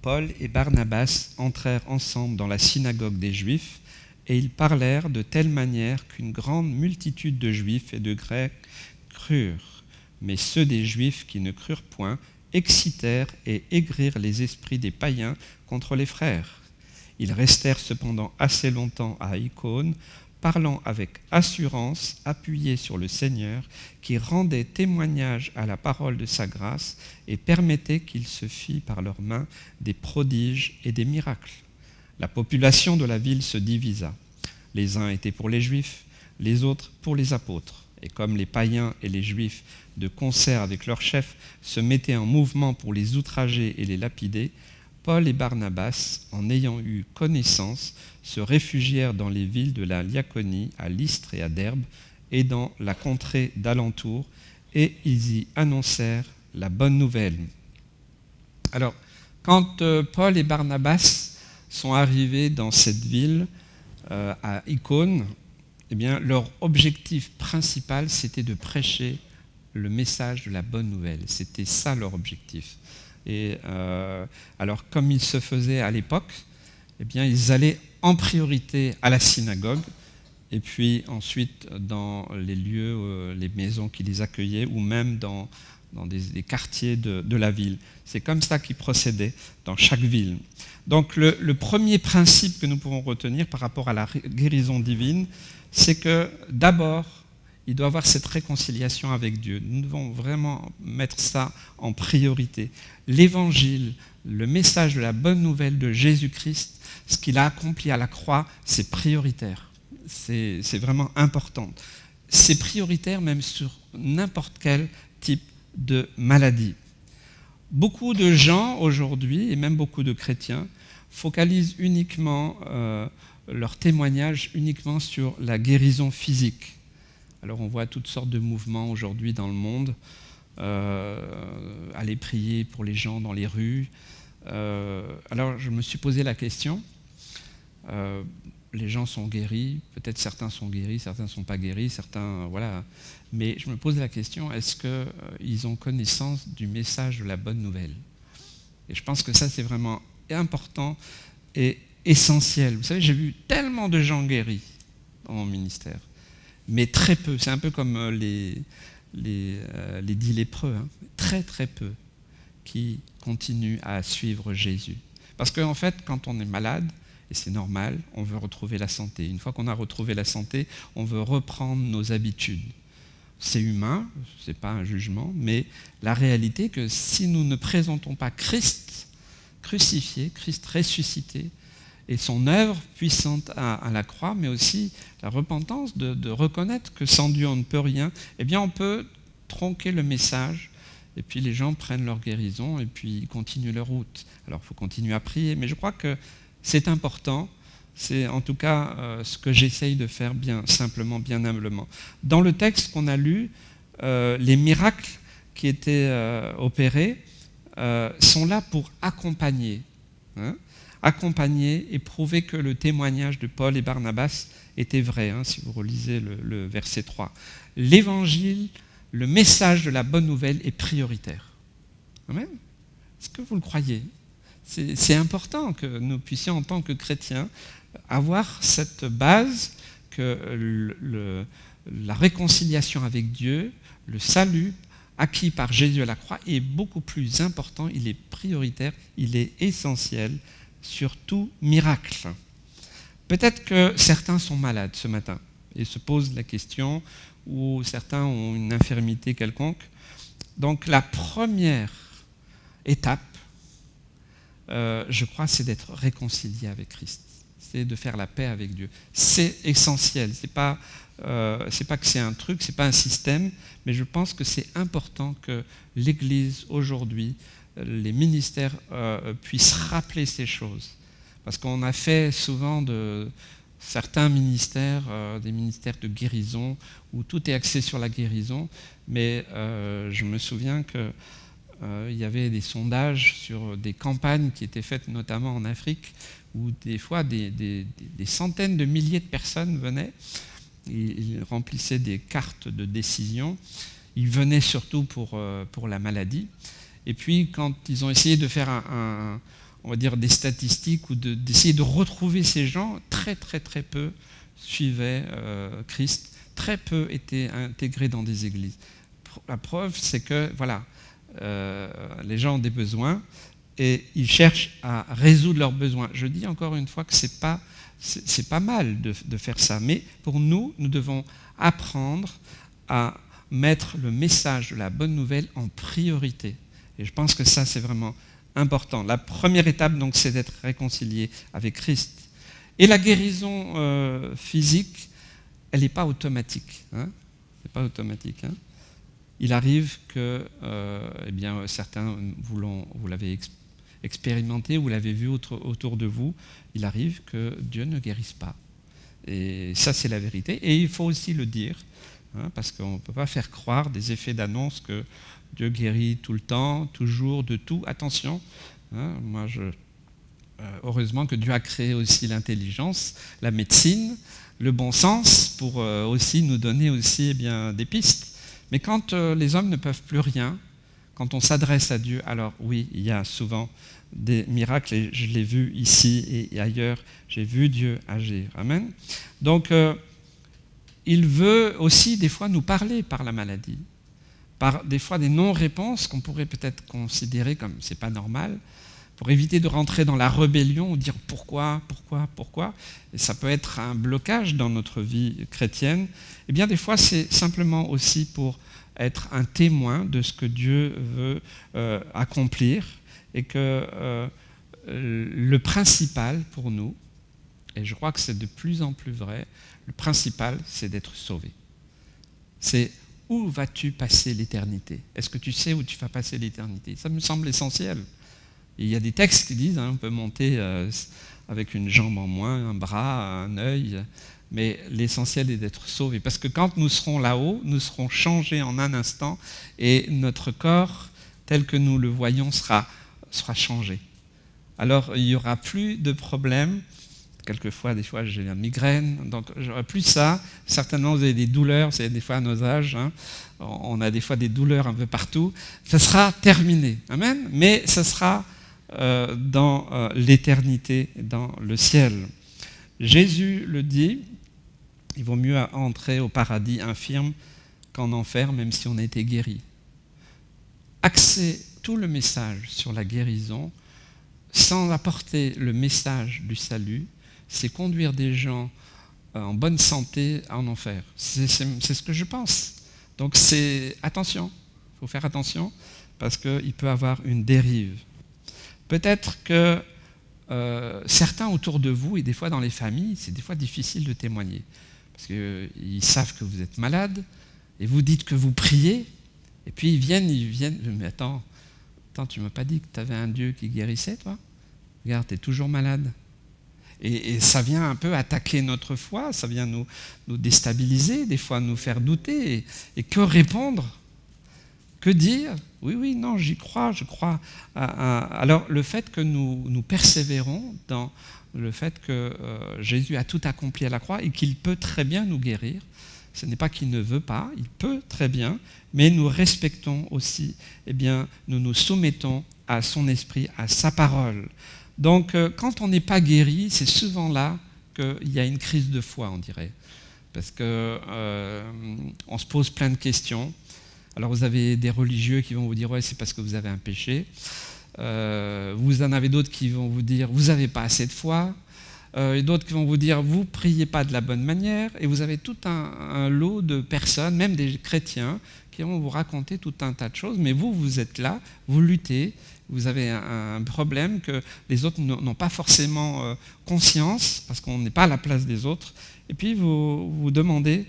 Paul et Barnabas entrèrent ensemble dans la synagogue des Juifs et ils parlèrent de telle manière qu'une grande multitude de Juifs et de Grecs crurent. Mais ceux des Juifs qui ne crurent point excitèrent et aigrirent les esprits des païens contre les frères. Ils restèrent cependant assez longtemps à Icône, parlant avec assurance, appuyés sur le Seigneur, qui rendait témoignage à la parole de sa grâce et permettait qu'il se fît par leurs mains des prodiges et des miracles. La population de la ville se divisa. Les uns étaient pour les Juifs, les autres pour les apôtres. Et comme les païens et les Juifs, de concert avec leurs chefs, se mettaient en mouvement pour les outrager et les lapider, Paul et Barnabas, en ayant eu connaissance, se réfugièrent dans les villes de la Lyaconie, à Lystre et à Derbe, et dans la contrée d'alentour, et ils y annoncèrent la bonne nouvelle. Alors, quand Paul et Barnabas sont arrivés dans cette ville, à Icône, eh bien, leur objectif principal, c'était de prêcher le message de la bonne nouvelle. C'était ça leur objectif. Et alors, comme il se faisait à l'époque, eh bien, ils allaient en priorité à la synagogue, et puis ensuite dans les lieux, les maisons qui les accueillaient, ou même dans des quartiers de la ville. C'est comme ça qu'ils procédaient dans chaque ville. Donc le premier principe que nous pouvons retenir par rapport à la guérison divine, c'est que d'abord, il doit y avoir cette réconciliation avec Dieu. Nous devons vraiment mettre ça en priorité. L'évangile, le message de la bonne nouvelle de Jésus-Christ, ce qu'il a accompli à la croix, c'est prioritaire. C'est vraiment important. C'est prioritaire même sur n'importe quel type de maladie. Beaucoup de gens aujourd'hui, et même beaucoup de chrétiens, focalisent uniquement leur témoignage uniquement sur la guérison physique. Alors on voit toutes sortes de mouvements aujourd'hui dans le monde, aller prier pour les gens dans les rues. Alors je me suis posé la question, les gens sont guéris, peut-être certains sont guéris, certains ne sont pas guéris, certains, voilà. Mais je me pose la question, est-ce qu'ils ont connaissance du message de la bonne nouvelle? Et je pense que ça, c'est vraiment important et essentiel. Vous savez, j'ai vu tellement de gens guéris dans mon ministère, mais très peu. C'est un peu comme les 10 lépreux, hein. Très très peu qui continuent à suivre Jésus. Parce qu'en fait, quand on est malade, et c'est normal, on veut retrouver la santé. Une fois qu'on a retrouvé la santé, on veut reprendre nos habitudes. C'est humain, ce n'est pas un jugement, mais la réalité est que si nous ne présentons pas Christ crucifié, Christ ressuscité, et son œuvre puissante à la croix, mais aussi la repentance de reconnaître que sans Dieu on ne peut rien, eh bien on peut tronquer le message, et puis les gens prennent leur guérison, et puis ils continuent leur route. Alors il faut continuer à prier, mais je crois que c'est important, c'est en tout cas ce que j'essaye de faire bien simplement, bien humblement. Dans le texte qu'on a lu, les miracles qui étaient opérés sont là pour accompagner, hein, accompagner et prouver que le témoignage de Paul et Barnabas était vrai, hein, si vous relisez le verset 3. L'évangile, le message de la bonne nouvelle est prioritaire. Amen. Est-ce que vous le croyez ? C'est important que nous puissions, en tant que chrétiens, avoir cette base que la réconciliation avec Dieu, le salut acquis par Jésus à la croix est beaucoup plus important, il est prioritaire, il est essentiel sur tout miracle. Peut-être que certains sont malades ce matin et se posent la question, ou certains ont une infirmité quelconque. Donc la première étape, je crois, c'est d'être réconcilié avec Christ. C'est de faire la paix avec Dieu. C'est essentiel. C'est pas que c'est un truc, c'est pas un système, mais je pense que c'est important que l'Église aujourd'hui, les ministères puissent rappeler ces choses. Parce qu'on a fait souvent de certains ministères, des ministères de guérison, où tout est axé sur la guérison, mais je me souviens que il y avait des sondages sur des campagnes qui étaient faites notamment en Afrique, où des fois des centaines de milliers de personnes venaient, ils remplissaient des cartes de décision, ils venaient surtout pour la maladie, et puis quand ils ont essayé de faire on va dire des statistiques, ou d'essayer de retrouver ces gens, très très très peu suivaient Christ, très peu étaient intégrés dans des églises. La preuve, c'est que voilà, les gens ont des besoins et ils cherchent à résoudre leurs besoins. Je dis encore une fois que c'est pas mal de faire ça, mais pour nous, nous devons apprendre à mettre le message de la bonne nouvelle en priorité. Et je pense que ça, c'est vraiment important. La première étape, donc, c'est d'être réconcilié avec Christ. Et la guérison physique, elle n'est pas automatique. C'est pas automatique. Il arrive que, certains, vous l'avez expérimenté, vous l'avez vu autour de vous, il arrive que Dieu ne guérisse pas. Et ça, c'est la vérité. Et il faut aussi le dire, parce qu'on ne peut pas faire croire des effets d'annonce que Dieu guérit tout le temps, toujours, de tout. Attention, heureusement que Dieu a créé aussi l'intelligence, la médecine, le bon sens, pour aussi nous donner aussi des pistes. Mais quand les hommes ne peuvent plus rien, quand on s'adresse à Dieu, alors oui, il y a souvent des miracles, et je l'ai vu ici et ailleurs, j'ai vu Dieu agir. Amen. Donc, il veut aussi des fois nous parler par la maladie, par des fois des non-réponses qu'on pourrait peut-être considérer comme c'est pas normal, pour éviter de rentrer dans la rébellion ou dire pourquoi. Et ça peut être un blocage dans notre vie chrétienne. Et bien des fois, c'est simplement aussi pour être un témoin de ce que Dieu veut accomplir, et que le principal pour nous, et je crois que c'est de plus en plus vrai, le principal, c'est d'être sauvé. C'est où vas-tu passer l'éternité? Est-ce que tu sais où tu vas passer l'éternité? Ça me semble essentiel. Et il y a des textes qui disent, on peut monter avec une jambe en moins, un bras, un œil, mais l'essentiel est d'être sauvé. Parce que quand nous serons là-haut, nous serons changés en un instant, et notre corps, tel que nous le voyons, sera changé. Alors, il n'y aura plus de problème. Quelquefois, des fois, j'ai la migraine, donc j'aurai plus ça. Certainement, vous avez des douleurs, c'est des fois à nos âges, on a des fois des douleurs un peu partout. Ça sera terminé, amen. Mais ça sera dans l'éternité, dans le ciel. Jésus le dit, il vaut mieux entrer au paradis infirme qu'en enfer, même si on a été guéri. Axer tout le message sur la guérison, sans apporter le message du salut, c'est conduire des gens en bonne santé en enfer. C'est ce que je pense. Donc attention, il faut faire attention, parce qu'il peut y avoir une dérive. Peut-être que certains autour de vous, et des fois dans les familles, c'est des fois difficile de témoigner, parce qu'ils savent que vous êtes malade, et vous dites que vous priez, et puis ils viennent, mais attends, tu ne m'as pas dit que tu avais un Dieu qui guérissait, toi? Regarde, tu es toujours malade. Et ça vient un peu attaquer notre foi, ça vient nous déstabiliser, des fois nous faire douter. Et que répondre? Que dire? Oui, non, j'y crois, je crois. Alors le fait que nous persévérons dans le fait que Jésus a tout accompli à la croix et qu'il peut très bien nous guérir, ce n'est pas qu'il ne veut pas, il peut très bien, mais nous respectons aussi, nous nous soumettons à son esprit, à sa parole. Donc, quand on n'est pas guéri, c'est souvent là qu'il y a une crise de foi, on dirait. Parce qu'on se pose plein de questions. Alors, vous avez des religieux qui vont vous dire « ouais, c'est parce que vous avez un péché ». Vous en avez d'autres qui vont vous dire « vous n'avez pas assez de foi ». Et d'autres qui vont vous dire « vous ne priez pas de la bonne manière ». Et vous avez tout un lot de personnes, même des chrétiens, qui vont vous raconter tout un tas de choses. Mais vous êtes là, vous luttez. Vous avez un problème que les autres n'ont pas forcément conscience, parce qu'on n'est pas à la place des autres. Et puis vous vous demandez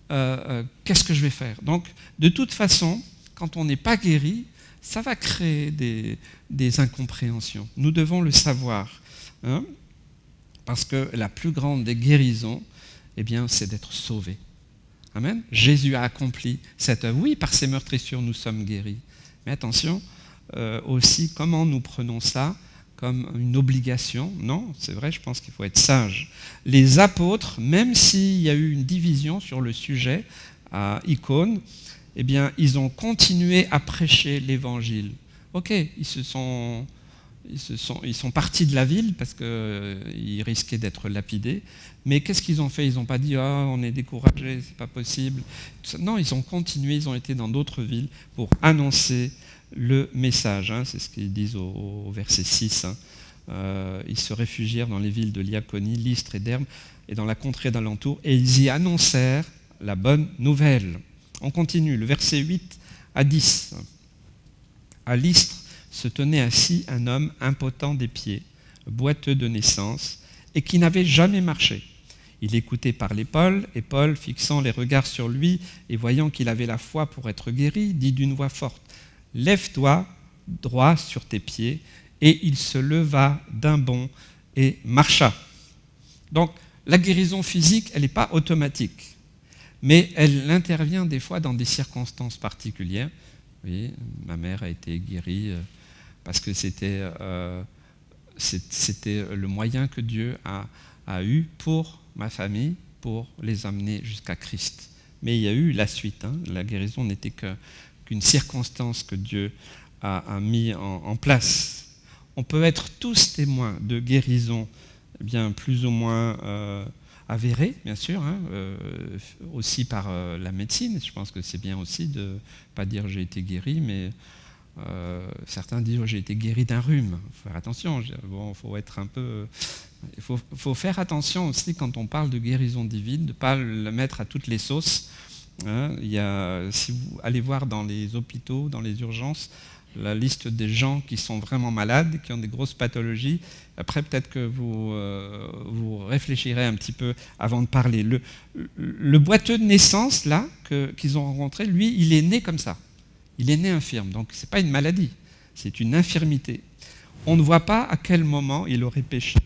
qu'est-ce que je vais faire. Donc de toute façon, quand on n'est pas guéri, ça va créer des incompréhensions. Nous devons le savoir, parce que la plus grande des guérisons, c'est d'être sauvé. Amen. Jésus a accompli cette œuvre. Oui, par ses meurtrissures, nous sommes guéris. Mais attention, aussi, comment nous prenons ça comme une obligation? Non, c'est vrai, je pense qu'il faut être sage. Les apôtres, même s'il y a eu une division sur le sujet à Icône, ils ont continué à prêcher l'évangile. Ok, ils sont partis de la ville parce qu'ils risquaient d'être lapidés, mais qu'est-ce qu'ils ont fait? Ils n'ont pas dit « ah, on est découragés, c'est pas possible ». Non, ils ont continué, ils ont été dans d'autres villes pour annoncer le message, c'est ce qu'ils disent au verset 6. Ils se réfugièrent dans les villes de Lyaconie, Lystre et Derbe, et dans la contrée d'alentour, et ils y annoncèrent la bonne nouvelle. On continue, le verset 8 à 10. À Lystre se tenait assis un homme impotent des pieds, boiteux de naissance, et qui n'avait jamais marché. Il écoutait parler Paul, et Paul, fixant les regards sur lui et voyant qu'il avait la foi pour être guéri, dit d'une voix forte, « Lève-toi droit sur tes pieds », et il se leva d'un bond et marcha. Donc, la guérison physique, elle n'est pas automatique, mais elle intervient des fois dans des circonstances particulières. Vous voyez, ma mère a été guérie parce que c'était le moyen que Dieu a eu pour ma famille, pour les amener jusqu'à Christ. Mais il y a eu la suite. La guérison n'était qu'une circonstance que Dieu a mis en place. On peut être tous témoins de guérison, eh bien plus ou moins avérée, bien sûr, aussi par la médecine. Je pense que c'est bien aussi de ne pas dire j'ai été guéri, mais certains disent j'ai été guéri d'un rhume. Il faut faire attention. Bon, faut être un peu. Il faut faire attention aussi quand on parle de guérison divine, de ne pas le mettre à toutes les sauces. Si vous allez voir dans les hôpitaux, dans les urgences, la liste des gens qui sont vraiment malades, qui ont des grosses pathologies. Après, peut-être que vous réfléchirez un petit peu avant de parler. Le boiteux de naissance, là, qu'ils ont rencontré, lui, il est né comme ça. Il est né infirme. Donc, ce n'est pas une maladie, c'est une infirmité. On ne voit pas à quel moment il aurait péché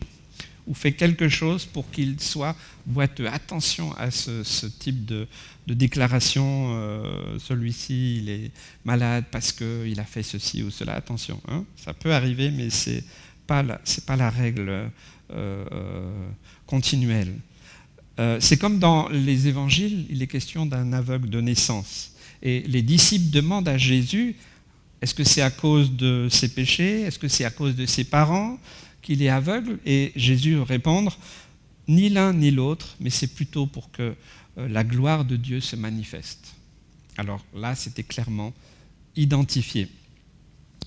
ou fait quelque chose pour qu'il soit boiteux. Attention à ce type de déclaration, celui-ci il est malade parce qu'il a fait ceci ou cela. Attention, ça peut arriver, mais ce n'est pas la règle continuelle. C'est comme dans les évangiles, il est question d'un aveugle de naissance. Et les disciples demandent à Jésus, est-ce que c'est à cause de ses péchés? Est-ce que c'est à cause de ses parents qu'il est aveugle? Et Jésus répond, ni l'un ni l'autre, mais c'est plutôt pour que la gloire de Dieu se manifeste. Alors là, c'était clairement identifié.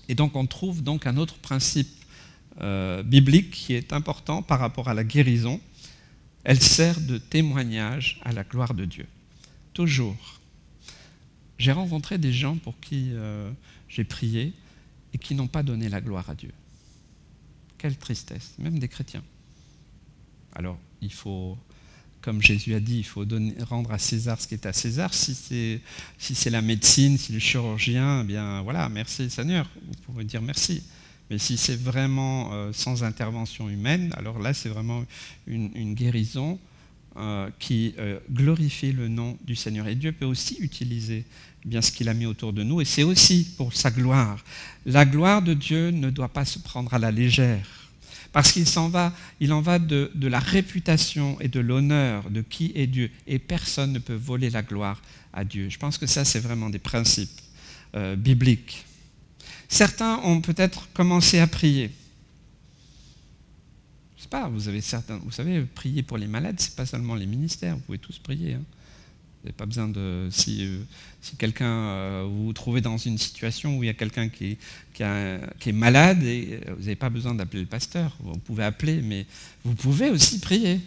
Et donc on trouve donc un autre principe biblique qui est important par rapport à la guérison. Elle sert de témoignage à la gloire de Dieu. Toujours. J'ai rencontré des gens pour qui j'ai prié et qui n'ont pas donné la gloire à Dieu. Quelle tristesse, même des chrétiens. Alors, il faut, comme Jésus a dit, il faut rendre à César ce qui est à César. Si c'est la médecine, si le chirurgien, eh bien voilà, merci Seigneur, vous pouvez dire merci. Mais si c'est vraiment sans intervention humaine, alors là, c'est vraiment une guérison qui glorifie le nom du Seigneur. Et Dieu peut aussi utiliser bien ce qu'il a mis autour de nous, et c'est aussi pour sa gloire. La gloire de Dieu ne doit pas se prendre à la légère, parce qu'il en va de la réputation et de l'honneur de qui est Dieu, et personne ne peut voler la gloire à Dieu. Je pense que ça, c'est vraiment des principes bibliques. Certains ont peut-être commencé à prier. Je sais pas, vous savez, prier pour les malades, c'est pas seulement les ministères, vous pouvez tous prier. Vous n'avez pas besoin de... Si quelqu'un, vous vous trouvez dans une situation où il y a quelqu'un qui est malade, et vous n'avez pas besoin d'appeler le pasteur. Vous pouvez appeler, mais vous pouvez aussi prier.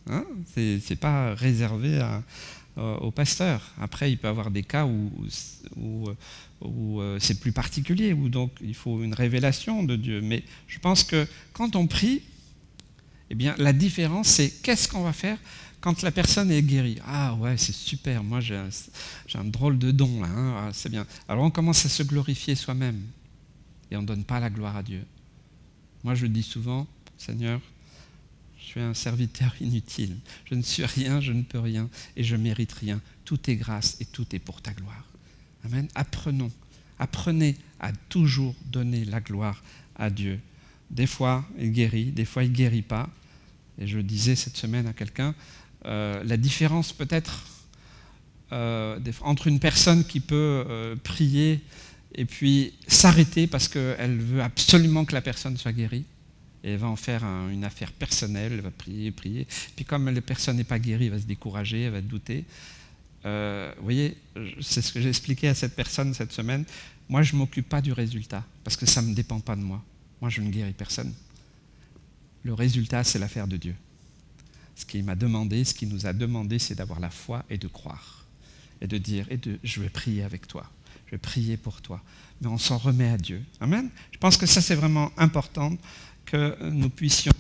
Ce n'est pas réservé au pasteur. Après, il peut y avoir des cas où c'est plus particulier, où donc il faut une révélation de Dieu. Mais je pense que quand on prie, eh bien, la différence, c'est qu'est-ce qu'on va faire quand la personne est guérie. Ah ouais, c'est super, moi j'ai un drôle de don là, c'est bien. Alors on commence à se glorifier soi-même et on ne donne pas la gloire à Dieu. Moi je dis souvent, Seigneur, je suis un serviteur inutile, je ne suis rien, je ne peux rien et je ne mérite rien. Tout est grâce et tout est pour ta gloire. Amen. Apprenez à toujours donner la gloire à Dieu. Des fois il guérit, des fois il ne guérit pas. Et je disais cette semaine à quelqu'un, la différence peut-être entre une personne qui peut prier et puis s'arrêter parce qu'elle veut absolument que la personne soit guérie, et elle va en faire une affaire personnelle, elle va prier, puis comme la personne n'est pas guérie, elle va se décourager, elle va douter. Vous voyez, c'est ce que j'ai expliqué à cette personne cette semaine. Moi, je ne m'occupe pas du résultat, parce que ça ne dépend pas de moi. Moi, je ne guéris personne. Le résultat, c'est l'affaire de Dieu. Ce qu'il nous a demandé, c'est d'avoir la foi et de croire. Et de dire, je vais prier avec toi, je vais prier pour toi. Mais on s'en remet à Dieu. Amen. Je pense que ça, c'est vraiment important, que nous puissions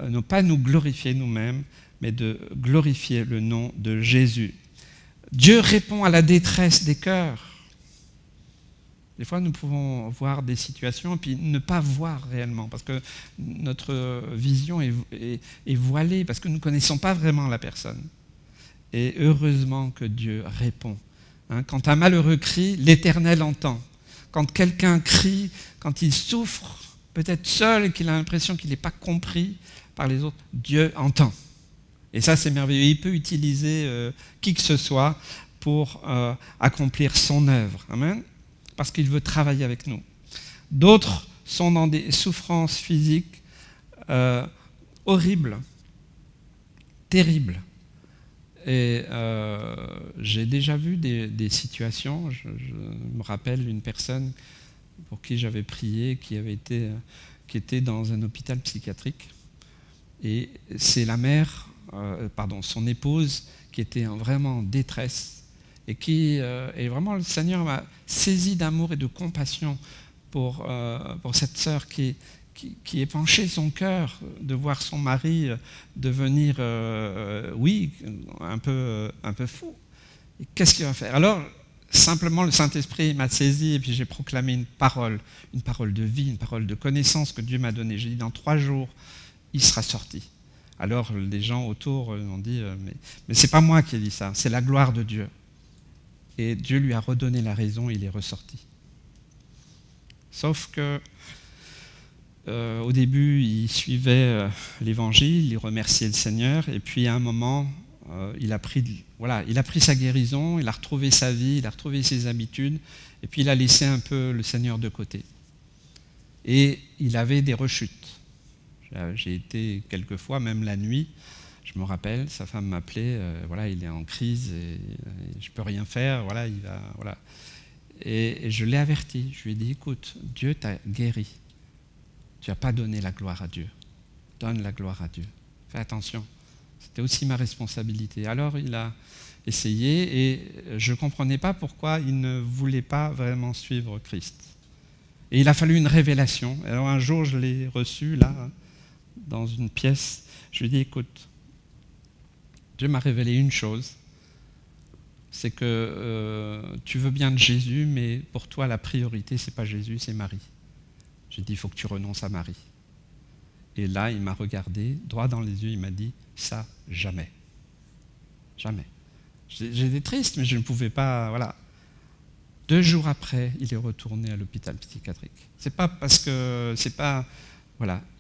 non pas nous glorifier nous-mêmes, mais de glorifier le nom de Jésus. Dieu répond à la détresse des cœurs. Des fois, nous pouvons voir des situations et puis ne pas voir réellement, parce que notre vision est voilée, parce que nous ne connaissons pas vraiment la personne. Et heureusement que Dieu répond. Quand un malheureux crie, l'Éternel entend. Quand quelqu'un crie, quand il souffre, peut-être seul et qu'il a l'impression qu'il n'est pas compris par les autres, Dieu entend. Et ça, c'est merveilleux. Il peut utiliser qui que ce soit pour accomplir son œuvre. Amen. Parce qu'il veut travailler avec nous. D'autres sont dans des souffrances physiques horribles, terribles. Et j'ai déjà vu des situations. Je me rappelle une personne pour qui j'avais prié, qui était dans un hôpital psychiatrique. Et c'est son épouse, qui était vraiment en détresse. Et vraiment, le Seigneur m'a saisi d'amour et de compassion pour cette sœur qui épanchait son cœur de voir son mari devenir, un peu fou. Et qu'est-ce qu'il va faire? Alors, simplement, le Saint-Esprit m'a saisi et puis j'ai proclamé une parole de vie, une parole de connaissance que Dieu m'a donnée. J'ai dit, dans 3 jours, il sera sorti. Alors, les gens autour m'ont dit, mais c'est pas moi qui ai dit ça, c'est la gloire de Dieu. Et Dieu lui a redonné la raison, il est ressorti. Sauf que, au début, il suivait l'Évangile, il remerciait le Seigneur, et puis à un moment, il a pris sa guérison, il a retrouvé sa vie, il a retrouvé ses habitudes, et puis il a laissé un peu le Seigneur de côté. Et il avait des rechutes. J'ai été quelques fois, même la nuit, je me rappelle, sa femme m'appelait, il est en crise, et je ne peux rien faire, Et je l'ai averti, je lui ai dit, écoute, Dieu t'a guéri. Tu n'as pas donné la gloire à Dieu. Donne la gloire à Dieu. Fais attention. C'était aussi ma responsabilité. Alors il a essayé et je ne comprenais pas pourquoi il ne voulait pas vraiment suivre Christ. Et il a fallu une révélation. Alors un jour, je l'ai reçu là, dans une pièce. Je lui ai dit, écoute, Dieu m'a révélé une chose. C'est que tu veux bien de Jésus, mais pour toi, la priorité, ce n'est pas Jésus, c'est Marie. J'ai dit, il faut que tu renonces à Marie. Et là, il m'a regardé, droit dans les yeux, il m'a dit, ça, jamais. Jamais. J'étais triste, mais je ne pouvais pas, 2 jours après, il est retourné à l'hôpital psychiatrique. C'est pas parce que,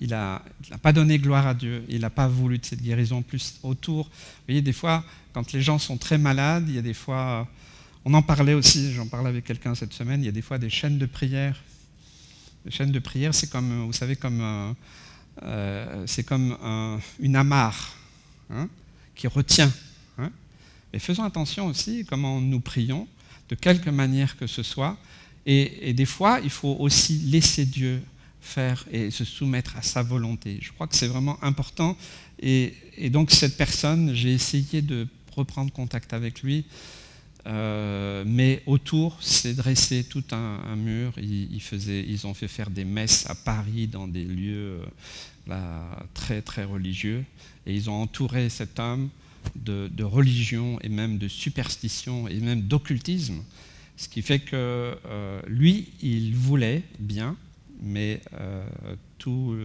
il n'a pas donné gloire à Dieu, il n'a pas voulu de cette guérison. Plus autour, vous voyez, des fois, quand les gens sont très malades, il y a des fois, on en parlait aussi, j'en parlais avec quelqu'un cette semaine, il y a des fois des chaînes de prière. Les chaînes de prière, c'est comme, vous savez, c'est comme une amarre qui retient. Et faisons attention aussi comment nous prions, de quelque manière que ce soit. Et des fois, il faut aussi laisser Dieu faire et se soumettre à sa volonté. Je crois que c'est vraiment important. Et donc cette personne, j'ai essayé de reprendre contact avec lui, mais autour s'est dressé tout un mur. Ils ont fait faire des messes à Paris dans des lieux très très religieux, et ils ont entouré cet homme de religion et même de superstition et même d'occultisme, ce qui fait que lui, il voulait bien, mais toute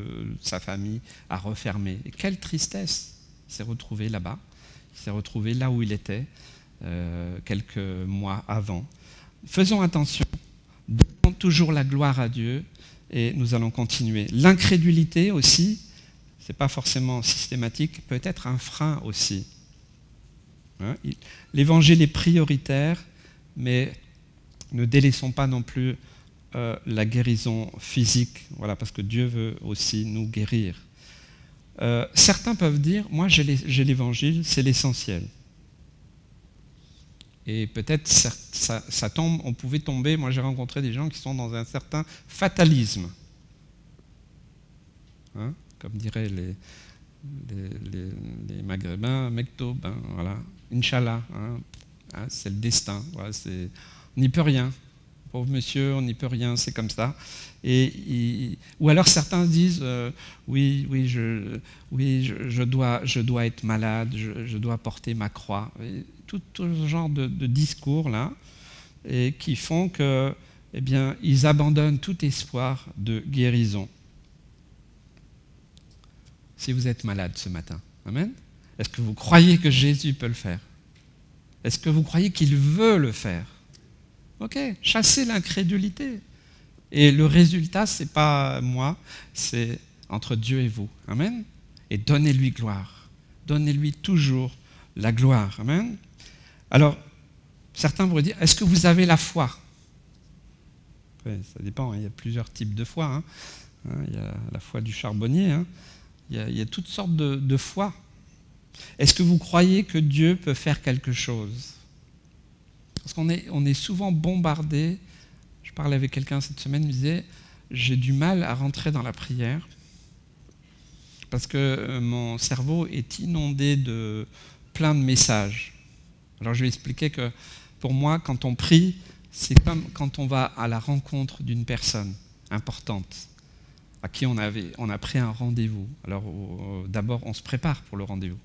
sa famille a refermé. Et quelle tristesse! Il s'est retrouvé là-bas, il s'est retrouvé là où il était quelques mois avant. Faisons attention, donnons toujours la gloire à Dieu, et nous allons continuer. L'incrédulité aussi, ce n'est pas forcément systématique, peut être un frein aussi. L'évangile est prioritaire, mais ne délaissons pas non plus la guérison physique, parce que Dieu veut aussi nous guérir. Certains peuvent dire, moi j'ai l'évangile, c'est l'essentiel. Et peut-être ça tombe, on pouvait tomber, moi j'ai rencontré des gens qui sont dans un certain fatalisme. Comme diraient les Maghrébins, Mektoub, Inch'Allah, c'est le destin, on n'y peut rien. pauvre monsieur, on n'y peut rien, c'est comme ça. Ou alors certains disent oui, je dois être malade, je dois porter ma croix. Et tout ce genre de discours là, et qui font que, eh bien, ils abandonnent tout espoir de guérison. Si vous êtes malade ce matin, amen. Est-ce que vous croyez que Jésus peut le faire? Est-ce que vous croyez qu'il veut le faire? Ok, chassez l'incrédulité. Et le résultat, ce n'est pas moi, c'est entre Dieu et vous. Amen. Et donnez-lui gloire. Donnez-lui toujours la gloire. Amen. Alors, certains vont dire, est-ce que vous avez la foi? Ouais, ça dépend, hein, il y a plusieurs types de foi. Hein. Il y a la foi du charbonnier. Hein. Il y a toutes sortes de foi. Est-ce que vous croyez que Dieu peut faire quelque chose? Parce qu'on est souvent bombardé. Je parlais avec quelqu'un cette semaine, il me disait, j'ai du mal à rentrer dans la prière parce que mon cerveau est inondé de plein de messages. Alors je lui expliquais que pour moi, quand on prie, c'est comme quand on va à la rencontre d'une personne importante à qui on a pris un rendez-vous. Alors d'abord, on se prépare pour le rendez-vous.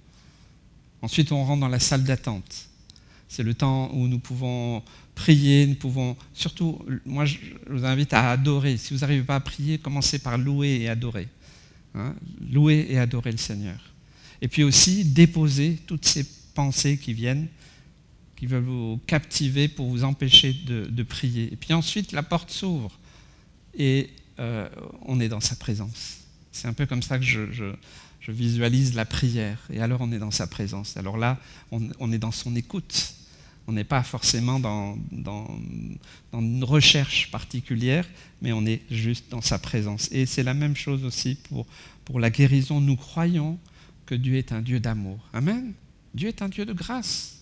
Ensuite, on rentre dans la salle d'attente. C'est le temps où nous pouvons prier, nous pouvons... Surtout, moi, je vous invite à adorer. Si vous n'arrivez pas à prier, commencez par louer et adorer. Hein? Louer et adorer le Seigneur. Et puis aussi, déposer toutes ces pensées qui viennent, qui veulent vous captiver pour vous empêcher de prier. Et puis ensuite, la porte s'ouvre et on est dans sa présence. C'est un peu comme ça que je visualise la prière. Et alors, on est dans sa présence. Alors là, on est dans son écoute. On n'est pas forcément dans une recherche particulière, mais on est juste dans sa présence. Et c'est la même chose aussi pour la guérison. Nous croyons que Dieu est un Dieu d'amour. Amen. Dieu est un Dieu de grâce.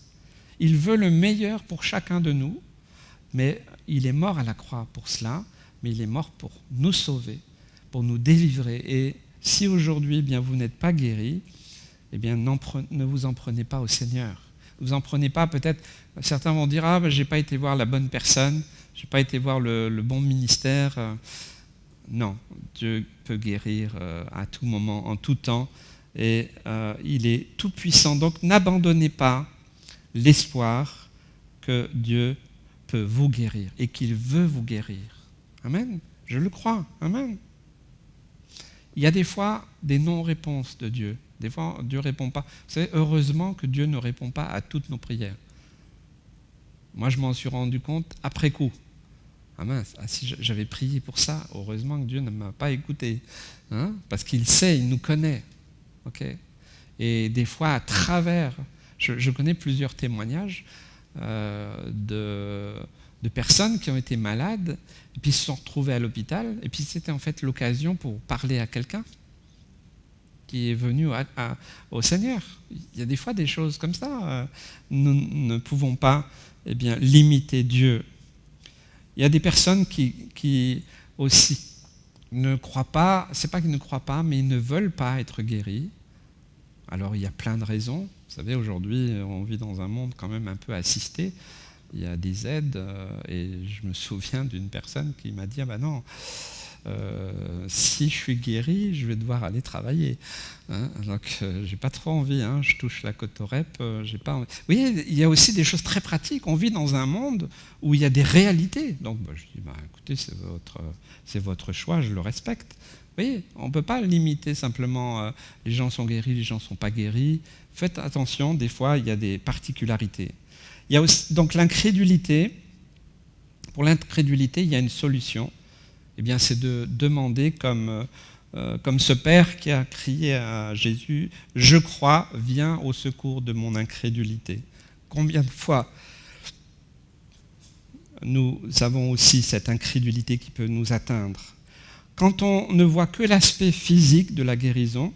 Il veut le meilleur pour chacun de nous, mais il est mort à la croix pour cela, mais il est mort pour nous sauver, pour nous délivrer. Et si aujourd'hui, eh bien, vous n'êtes pas guéri, eh bien, ne vous en prenez pas au Seigneur. Ne vous en prenez pas, peut-être, certains vont dire, ah, ben, je n'ai pas été voir la bonne personne, je n'ai pas été voir le bon ministère. Non, Dieu peut guérir à tout moment, en tout temps, et il est tout puissant. Donc n'abandonnez pas l'espoir que Dieu peut vous guérir et qu'il veut vous guérir. Amen. Je le crois. Amen. Il y a des fois des non-réponses de Dieu. Des fois, Dieu ne répond pas. Vous savez, heureusement que Dieu ne répond pas à toutes nos prières. Moi, je m'en suis rendu compte après coup. Ah mince, si j'avais prié pour ça, heureusement que Dieu ne m'a pas écouté. Hein, parce qu'il sait, il nous connaît. Okay. Et des fois, à travers... Je connais plusieurs témoignages de personnes qui ont été malades et puis se sont retrouvées à l'hôpital. Et puis c'était en fait l'occasion pour parler à quelqu'un qui est venu au Seigneur. Il y a des fois des choses comme ça. Nous ne pouvons pas limiter Dieu. Il y a des personnes qui aussi ne croient pas, c'est pas qu'ils ne croient pas, mais ils ne veulent pas être guéris. Alors il y a plein de raisons. Vous savez, aujourd'hui, on vit dans un monde quand même un peu assisté. Il y a des aides, et je me souviens d'une personne qui m'a dit « Ah ben non, si je suis guéri, je vais devoir aller travailler. Hein, donc, j'ai pas trop envie, hein, je touche la côte aux rep, j'ai pas envie. » Vous voyez, il y a aussi des choses très pratiques. On vit dans un monde où il y a des réalités. Donc, je dis « Écoutez, c'est votre choix, je le respecte. » Vous voyez, on ne peut pas limiter simplement les gens sont guéris, les gens ne sont pas guéris. Faites attention, des fois, il y a des particularités. Il y a aussi, donc l'incrédulité. Pour l'incrédulité, il y a une solution. Eh bien, c'est de demander comme ce père qui a crié à Jésus, « Je crois, viens au secours de mon incrédulité. » Combien de fois nous avons aussi cette incrédulité qui peut nous atteindre? Quand on ne voit que l'aspect physique de la guérison,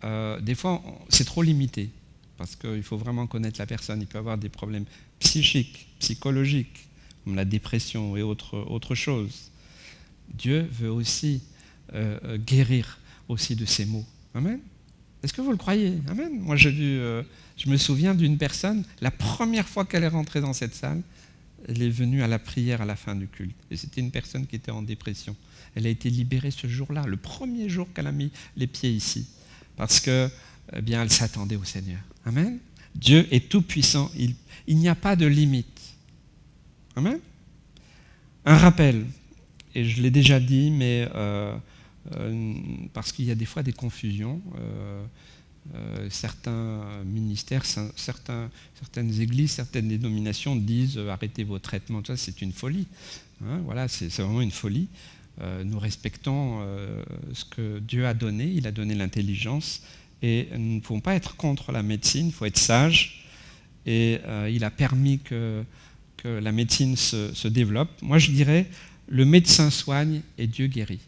des fois, c'est trop limité, parce qu'il faut vraiment connaître la personne. Il peut avoir des problèmes psychiques, psychologiques, comme la dépression et autre chose. Dieu veut aussi guérir aussi de ces maux. Amen. Est-ce que vous le croyez? Amen. Moi, je me souviens d'une personne, la première fois qu'elle est rentrée dans cette salle, elle est venue à la prière à la fin du culte. Et c'était une personne qui était en dépression. Elle a été libérée ce jour-là, le premier jour qu'elle a mis les pieds ici. Parce que, eh bien, elle s'attendait au Seigneur. Amen. Dieu est tout puissant. Il n'y a pas de limite. Amen. Un rappel, et je l'ai déjà dit, mais parce qu'il y a des fois des confusions. Certains ministères, certaines églises, certaines dénominations disent arrêtez vos traitements. Ça, c'est une folie. Hein, voilà, c'est vraiment une folie. Nous respectons ce que Dieu a donné. Il a donné l'intelligence. Et nous ne pouvons pas être contre la médecine. Il faut être sage. Et il a permis que la médecine se développe. Moi, je dirais, le médecin soigne et Dieu guérit.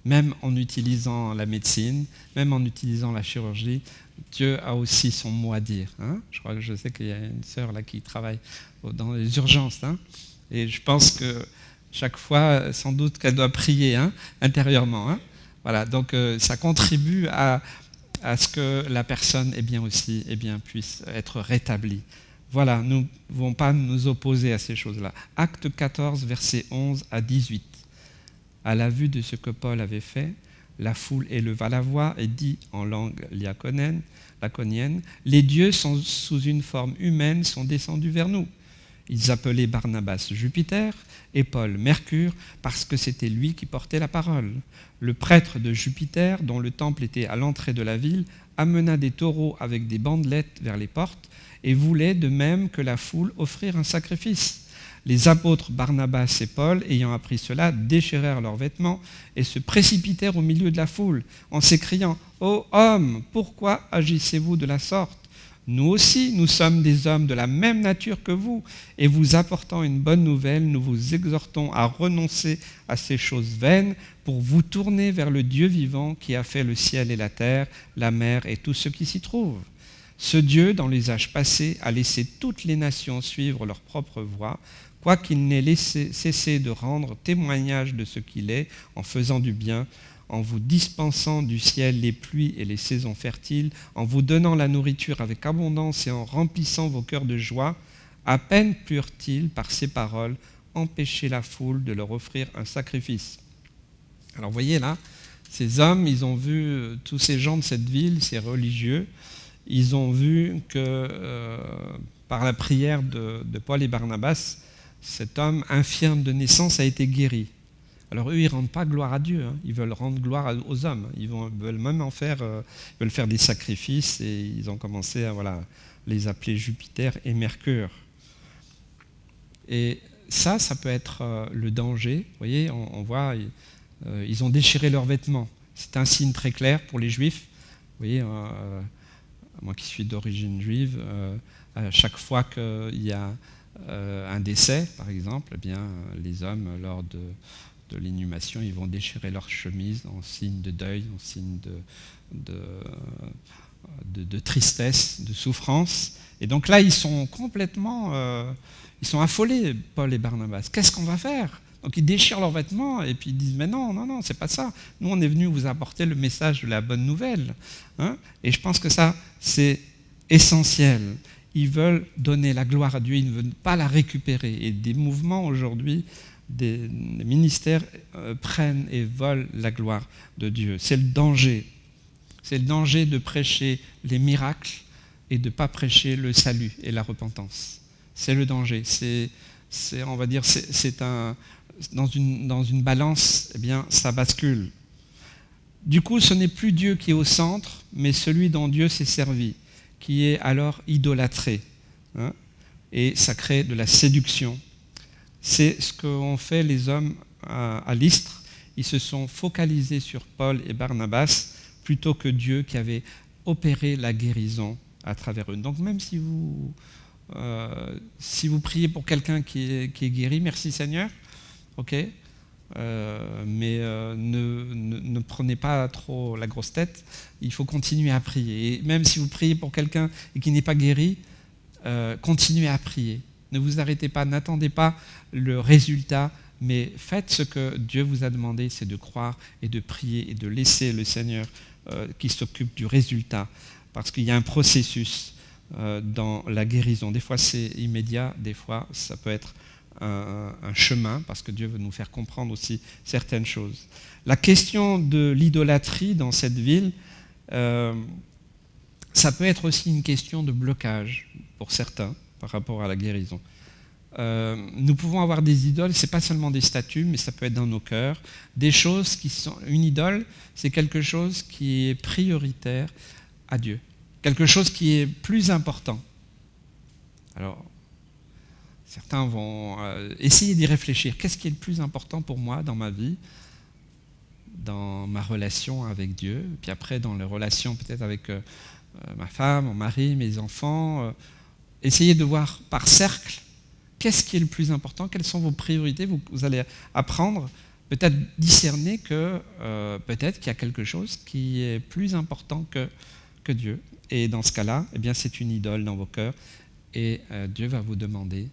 Même en utilisant la médecine, même en utilisant la chirurgie, Dieu a aussi son mot à dire. Hein. Je sais qu'il y a une sœur là qui travaille dans les urgences. Hein. Et je pense que chaque fois, sans doute qu'elle doit prier intérieurement. Hein. Voilà, donc ça contribue à ce que la personne aussi puisse être rétablie. Voilà, nous ne pouvons pas nous opposer à ces choses-là. Acte 14, versets 11 à 18. À la vue de ce que Paul avait fait, la foule éleva la voix et dit en langue laconienne, les dieux sont sous une forme humaine sont descendus vers nous. Ils appelaient Barnabas Jupiter et Paul Mercure parce que c'était lui qui portait la parole. Le prêtre de Jupiter, dont le temple était à l'entrée de la ville, amena des taureaux avec des bandelettes vers les portes et voulait de même que la foule offrir un sacrifice. Les apôtres Barnabas et Paul, ayant appris cela, déchirèrent leurs vêtements et se précipitèrent au milieu de la foule en s'écriant « Ô hommes, pourquoi agissez-vous de la sorte ? Nous aussi, nous sommes des hommes de la même nature que vous, et vous apportant une bonne nouvelle, nous vous exhortons à renoncer à ces choses vaines pour vous tourner vers le Dieu vivant qui a fait le ciel et la terre, la mer et tout ce qui s'y trouve. Ce Dieu, dans les âges passés, a laissé toutes les nations suivre leur propre voie, quoiqu'il n'ait cessé de rendre témoignage de ce qu'il est, en faisant du bien, en vous dispensant du ciel les pluies et les saisons fertiles, en vous donnant la nourriture avec abondance et en remplissant vos cœurs de joie, à peine purent-ils, par ces paroles, empêcher la foule de leur offrir un sacrifice. Alors vous voyez là, ces hommes, ils ont vu tous ces gens de cette ville, ces religieux, ils ont vu que par la prière de Paul et Barnabas, cet homme infirme de naissance a été guéri. Alors eux, ils ne rendent pas gloire à Dieu, ils veulent rendre gloire aux hommes. Ils veulent même veulent faire des sacrifices et ils ont commencé à les appeler Jupiter et Mercure. Et ça peut être le danger. Vous voyez, on voit, ils ont déchiré leurs vêtements. C'est un signe très clair pour les Juifs. Vous voyez, moi qui suis d'origine juive, à chaque fois qu'il y a un décès, par exemple, les hommes, lors de l'inhumation, ils vont déchirer leur chemise en signe de deuil, en signe de tristesse, de souffrance. Et donc là, ils sont complètement ils sont affolés, Paul et Barnabas. Qu'est-ce qu'on va faire ? Donc ils déchirent leurs vêtements et puis ils disent « Mais non, c'est pas ça. Nous, on est venus vous apporter le message de la bonne nouvelle. » Et je pense que ça, c'est essentiel. Ils veulent donner la gloire à Dieu, ils ne veulent pas la récupérer. Et des mouvements aujourd'hui, des ministères prennent et volent la gloire de Dieu. C'est le danger. C'est le danger de prêcher les miracles et de ne pas prêcher le salut et la repentance. C'est le danger. On va dire, dans une balance, ça bascule. Du coup, ce n'est plus Dieu qui est au centre, mais celui dont Dieu s'est servi, qui est alors idolâtré. Et ça crée de la séduction. C'est ce qu'ont fait les hommes à Lystre. Ils se sont focalisés sur Paul et Barnabas plutôt que Dieu qui avait opéré la guérison à travers eux. Donc même si vous priez pour quelqu'un qui est guéri, merci Seigneur, ok, mais ne prenez pas trop la grosse tête, il faut continuer à prier. Et même si vous priez pour quelqu'un et qui n'est pas guéri, continuez à prier. Ne vous arrêtez pas, n'attendez pas le résultat, mais faites ce que Dieu vous a demandé, c'est de croire et de prier et de laisser le Seigneur qui s'occupe du résultat. Parce qu'il y a un processus dans la guérison. Des fois c'est immédiat, des fois ça peut être un chemin, parce que Dieu veut nous faire comprendre aussi certaines choses. La question de l'idolâtrie dans cette ville, ça peut être aussi une question de blocage pour certains par rapport à la guérison. Nous pouvons avoir des idoles, c'est pas seulement des statues, mais ça peut être dans nos cœurs, des choses qui sont... Une idole, c'est quelque chose qui est prioritaire à Dieu, quelque chose qui est plus important. Alors, certains vont essayer d'y réfléchir. Qu'est-ce qui est le plus important pour moi dans ma vie, dans ma relation avec Dieu, puis après dans les relations peut-être avec ma femme, mon mari, mes enfants. Essayez de voir par cercle qu'est-ce qui est le plus important, quelles sont vos priorités. Vous allez apprendre, peut-être discerner que peut-être qu'il y a quelque chose qui est plus important que Dieu. Et dans ce cas-là, eh bien, c'est une idole dans vos cœurs et Dieu va vous demander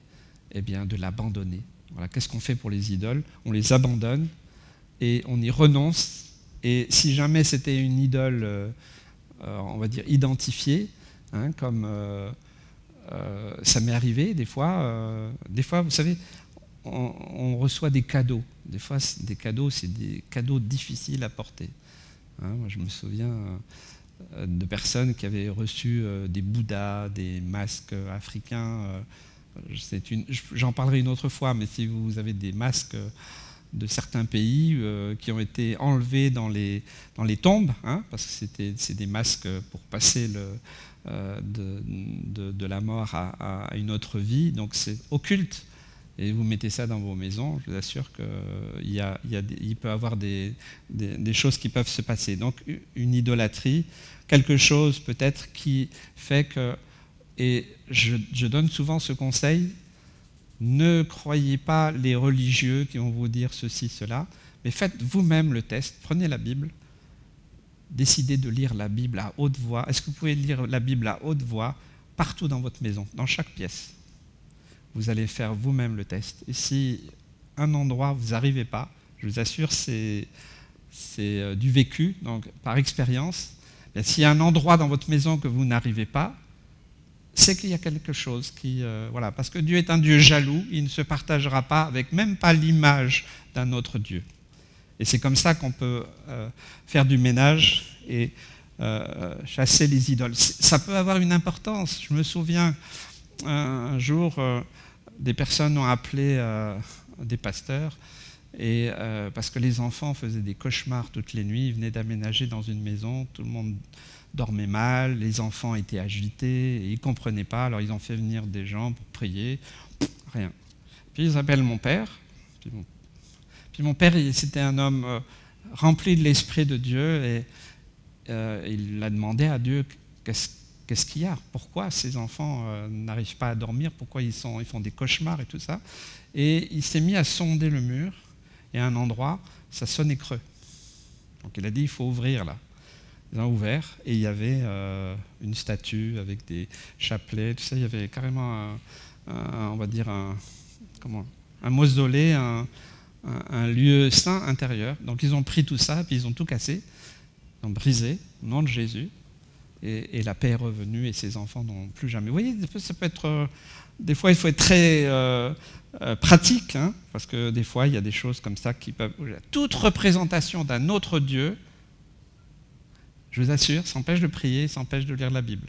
eh bien, de l'abandonner. Voilà. Qu'est-ce qu'on fait pour les idoles? On les abandonne et on y renonce. Et si jamais c'était une idole, on va dire, identifiée, hein, comme ça m'est arrivé des fois, vous savez, on reçoit des cadeaux. Des fois, des cadeaux, c'est des cadeaux difficiles à porter. Hein, moi, je me souviens de personnes qui avaient reçu des bouddhas, des masques africains. J'en parlerai une autre fois, mais si vous avez des masques de certains pays qui ont été enlevés dans les tombes, hein, parce que c'est des masques pour passer de la mort à une autre vie, donc c'est occulte. Et vous mettez ça dans vos maisons, je vous assure qu'il peut y avoir des choses qui peuvent se passer. Donc une idolâtrie, quelque chose peut-être qui fait que, et je donne souvent ce conseil, ne croyez pas les religieux qui vont vous dire ceci, cela, mais faites vous-même le test, prenez la Bible, décidez de lire la Bible à haute voix. Est-ce que vous pouvez lire la Bible à haute voix partout dans votre maison, dans chaque pièce? Vous allez faire vous-même le test. Et si un endroit vous n'arrivez pas, je vous assure, c'est du vécu, donc par expérience. S'il y a un endroit dans votre maison que vous n'arrivez pas, c'est qu'il y a quelque chose qui... voilà, parce que Dieu est un Dieu jaloux, il ne se partagera pas avec même pas l'image d'un autre Dieu. Et c'est comme ça qu'on peut faire du ménage et chasser les idoles. Ça peut avoir une importance. Je me souviens, un jour, des personnes ont appelé des pasteurs, et parce que les enfants faisaient des cauchemars toutes les nuits, ils venaient d'aménager dans une maison, tout le monde dormait mal, les enfants étaient agités, et ils ne comprenaient pas, alors ils ont fait venir des gens pour prier, rien. Puis ils appellent mon père, puis mon père, c'était un homme rempli de l'Esprit de Dieu, et il a demandé à Dieu qu'est-ce qu'il y a, pourquoi ces enfants n'arrivent pas à dormir, pourquoi ils font des cauchemars et tout ça. Et il s'est mis à sonder le mur, et à un endroit, ça sonnait creux. Donc il a dit, il faut ouvrir là. Ils ont ouvert, et il y avait une statue avec des chapelets, tout ça, il y avait carrément on va dire un mausolée, un lieu saint intérieur. Donc ils ont pris tout ça, puis ils ont tout cassé, ils ont brisé, au nom de Jésus, et la paix est revenue, et ces enfants n'ont plus jamais... Vous voyez, ça peut être... des fois, il faut être très pratique, hein, parce que des fois, il y a des choses comme ça qui peuvent... Toute représentation d'un autre Dieu, je vous assure, s'empêche de prier, s'empêche de lire la Bible.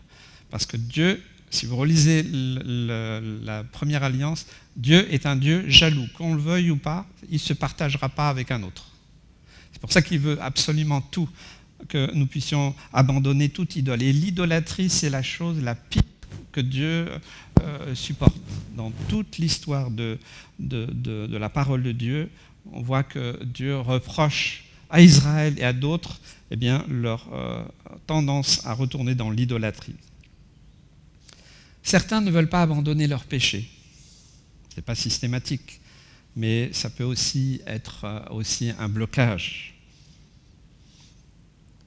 Parce que Dieu, si vous relisez la première alliance, Dieu est un Dieu jaloux. Qu'on le veuille ou pas, il ne se partagera pas avec un autre. C'est pour ça qu'il veut absolument tout, que nous puissions abandonner toute idole. Et l'idolâtrie, c'est la chose la pire que Dieu supporte. Dans toute l'histoire de la parole de Dieu, on voit que Dieu reproche à Israël et à d'autres eh bien, leur tendance à retourner dans l'idolâtrie. Certains ne veulent pas abandonner leur péché. Ce n'est pas systématique, mais ça peut aussi être aussi un blocage.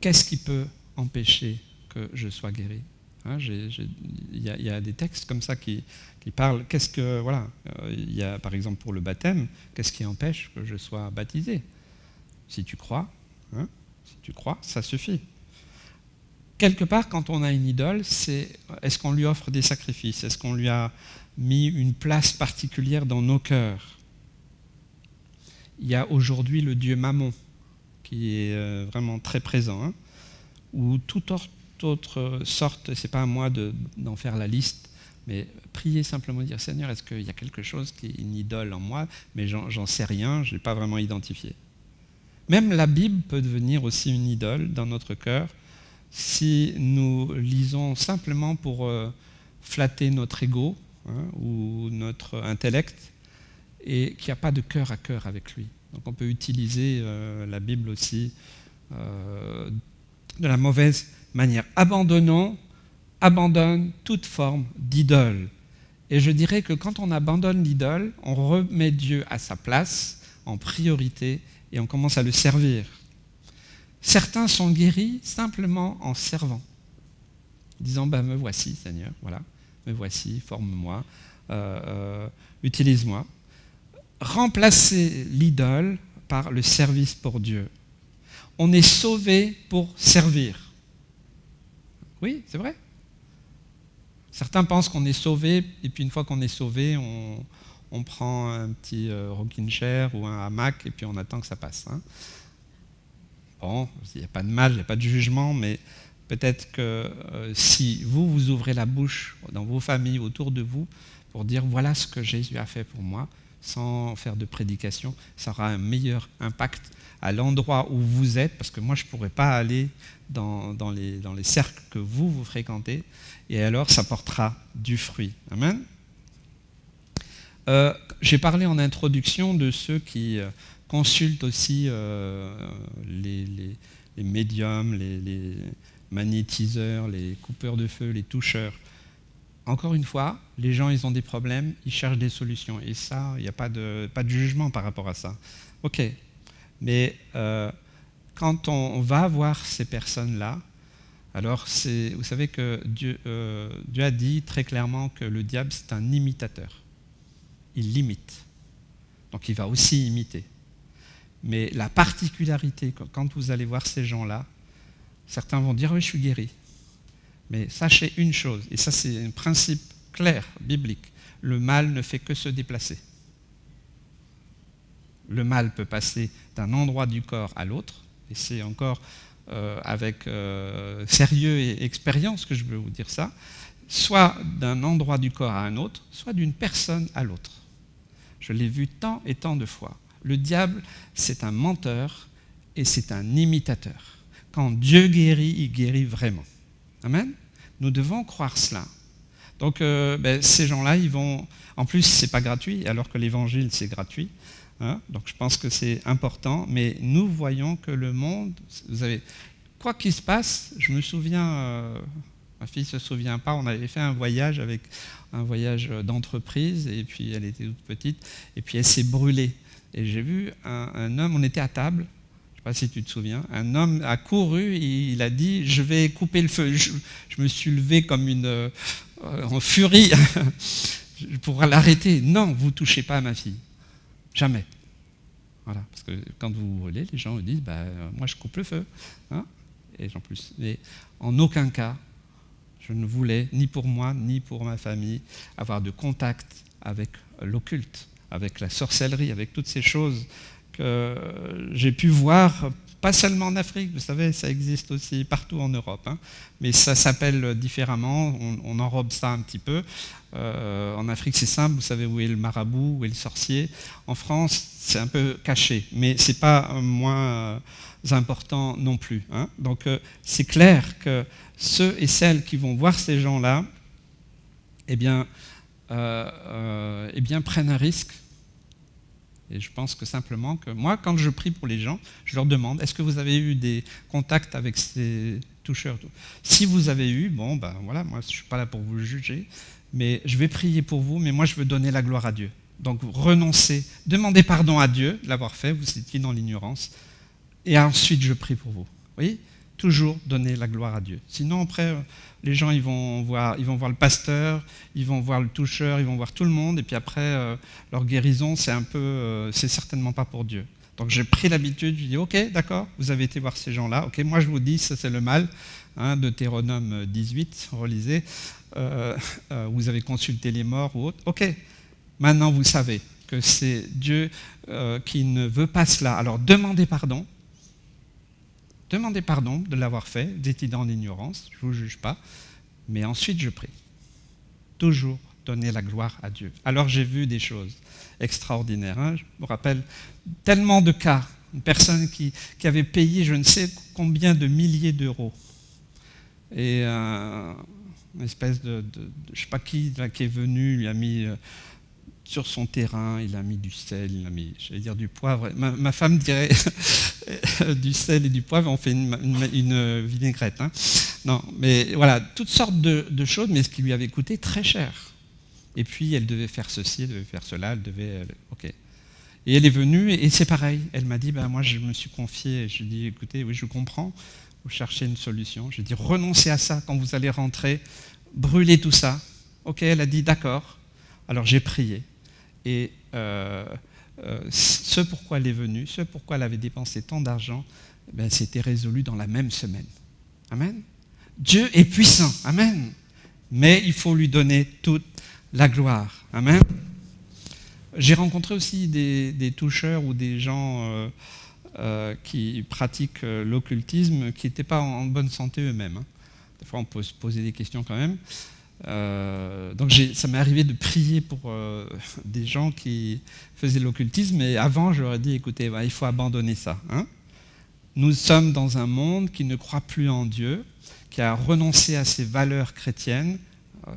Qu'est-ce qui peut empêcher que je sois guéri? Hein, il y a des textes comme ça qui parlent. Il y a par exemple pour le baptême, qu'est-ce qui empêche que je sois baptisé? Si tu crois, ça suffit. quelque part, quand on a une idole, est-ce qu'on lui offre des sacrifices? Est-ce qu'on lui a mis une place particulière dans nos cœurs? Il y a aujourd'hui le dieu Mammon, qui est vraiment très présent, hein, ou toute autre sorte, c'est pas à moi d'en faire la liste, mais prier simplement, dire Seigneur, est-ce qu'il y a quelque chose qui est une idole en moi, mais j'en sais rien, je ne l'ai pas vraiment identifié. Même la Bible peut devenir aussi une idole dans notre cœur si nous lisons simplement pour flatter notre ego, hein, ou notre intellect, et qu'il n'y a pas de cœur à cœur avec lui. Donc on peut utiliser la Bible aussi de la mauvaise manière. Abandonne toute forme d'idole. Et je dirais que quand on abandonne l'idole, on remet Dieu à sa place, en priorité, et on commence à le servir. Certains sont guéris simplement en servant, disant me voici Seigneur, voilà, me voici, forme-moi, utilise-moi. Remplacer l'idole par le service pour Dieu. On est sauvé pour servir. Oui, c'est vrai. Certains pensent qu'on est sauvé, et puis une fois qu'on est sauvé, on prend un petit rocking chair ou un hamac, et puis on attend que ça passe. Hein. Bon, il n'y a pas de mal, il n'y a pas de jugement, mais peut-être que si vous ouvrez la bouche dans vos familles, autour de vous, pour dire voilà ce que Jésus a fait pour moi, sans faire de prédication, ça aura un meilleur impact à l'endroit où vous êtes, parce que moi je ne pourrais pas aller dans les cercles que vous fréquentez, et alors ça portera du fruit. Amen. J'ai parlé en introduction de ceux qui consultent aussi les médiums, les magnétiseurs, les coupeurs de feu, les toucheurs. Encore une fois, les gens, ils ont des problèmes, ils cherchent des solutions. Et ça, il n'y a pas de jugement par rapport à ça. Ok, mais quand on va voir ces personnes-là, alors vous savez que Dieu a dit très clairement que le diable, c'est un imitateur. Il limite. Donc il va aussi imiter. Mais la particularité, quand vous allez voir ces gens-là, certains vont dire « oui, je suis guéri ». Mais sachez une chose, et ça c'est un principe clair, biblique, le mal ne fait que se déplacer. Le mal peut passer d'un endroit du corps à l'autre, et c'est encore avec sérieux et expérience que je veux vous dire ça, soit d'un endroit du corps à un autre, soit d'une personne à l'autre. Je l'ai vu tant et tant de fois. Le diable, c'est un menteur et c'est un imitateur. Quand Dieu guérit, il guérit vraiment. Amen. Nous devons croire cela. Donc, ces gens-là, ils vont... En plus, ce n'est pas gratuit, alors que l'évangile, c'est gratuit. Hein. Donc, je pense que c'est important. Mais nous voyons que le monde... Vous savez, quoi qu'il se passe, je me souviens... ma fille ne se souvient pas, on avait fait un voyage d'entreprise, et puis elle était toute petite, et puis elle s'est brûlée. Et j'ai vu un homme, on était à table, je ne sais pas si tu te souviens, un homme a couru, il a dit « je vais couper le feu ». Je me suis levé comme en furie pour l'arrêter. « Non, vous ne touchez pas à ma fille. Jamais. » Voilà, parce que quand vous brûlez, les gens vous disent « moi je coupe le feu hein ». Et en plus, mais en aucun cas, je ne voulais, ni pour moi, ni pour ma famille, avoir de contact avec l'occulte, avec la sorcellerie, avec toutes ces choses que j'ai pu voir, pas seulement en Afrique, vous savez, ça existe aussi partout en Europe, hein, mais ça s'appelle différemment, on enrobe ça un petit peu. En Afrique, c'est simple, vous savez où est le marabout, où est le sorcier. En France, c'est un peu caché, mais ce n'est pas moins important non plus. Hein. Donc, c'est clair que ceux et celles qui vont voir ces gens-là, eh bien, prennent un risque. Et je pense que simplement que moi, quand je prie pour les gens, je leur demande, est-ce que vous avez eu des contacts avec ces toucheurs? Si vous avez eu, bon, voilà, moi je ne suis pas là pour vous juger, mais je vais prier pour vous, mais moi je veux donner la gloire à Dieu. Donc renoncez, demandez pardon à Dieu de l'avoir fait, vous étiez dans l'ignorance, et ensuite je prie pour vous. Vous voyez ? Toujours donner la gloire à Dieu. Sinon, après, les gens ils vont voir le pasteur, ils vont voir le toucheur, ils vont voir tout le monde, et puis après, leur guérison, c'est certainement pas pour Dieu. Donc j'ai pris l'habitude, je dis ok, d'accord, vous avez été voir ces gens-là, ok, moi je vous dis, ça c'est le mal, Deutéronome 18, relisez, vous avez consulté les morts ou autre, ok, maintenant vous savez que c'est Dieu qui ne veut pas cela, alors demandez pardon de l'avoir fait, vous étiez dans l'ignorance, je ne vous juge pas, mais ensuite je prie, toujours donner la gloire à Dieu. Alors j'ai vu des choses extraordinaires. Je me rappelle tellement de cas, une personne qui avait payé je ne sais combien de milliers d'euros. Et une espèce de je ne sais pas qui, là, qui est venu, lui a mis sur son terrain, il a mis du sel, il a mis, j'allais dire du poivre. Ma femme dirait du sel et du poivre, on fait une vinaigrette. Non, mais voilà, toutes sortes de choses, mais ce qui lui avait coûté très cher. Et puis elle devait faire ceci, elle devait faire cela, elle devait... Ok. Et elle est venue, et c'est pareil. Elle m'a dit, moi je me suis confiée, je lui ai dit, écoutez, oui je comprends, vous cherchez une solution. Je lui ai dit, renoncez à ça quand vous allez rentrer, brûlez tout ça. Ok, elle a dit, d'accord. Alors j'ai prié. Et ce pourquoi elle est venue, ce pourquoi elle avait dépensé tant d'argent, c'était résolu dans la même semaine. Amen. Dieu est puissant, amen. Mais il faut lui donner toute la gloire. Amen. J'ai rencontré aussi des toucheurs ou des gens qui pratiquent l'occultisme qui n'étaient pas en bonne santé eux-mêmes. Des fois, on peut se poser des questions quand même. Donc ça m'est arrivé de prier pour des gens qui faisaient l'occultisme, et avant, je leur ai dit, écoutez, il faut abandonner ça. Nous sommes dans un monde qui ne croit plus en Dieu, qui a renoncé à ses valeurs chrétiennes,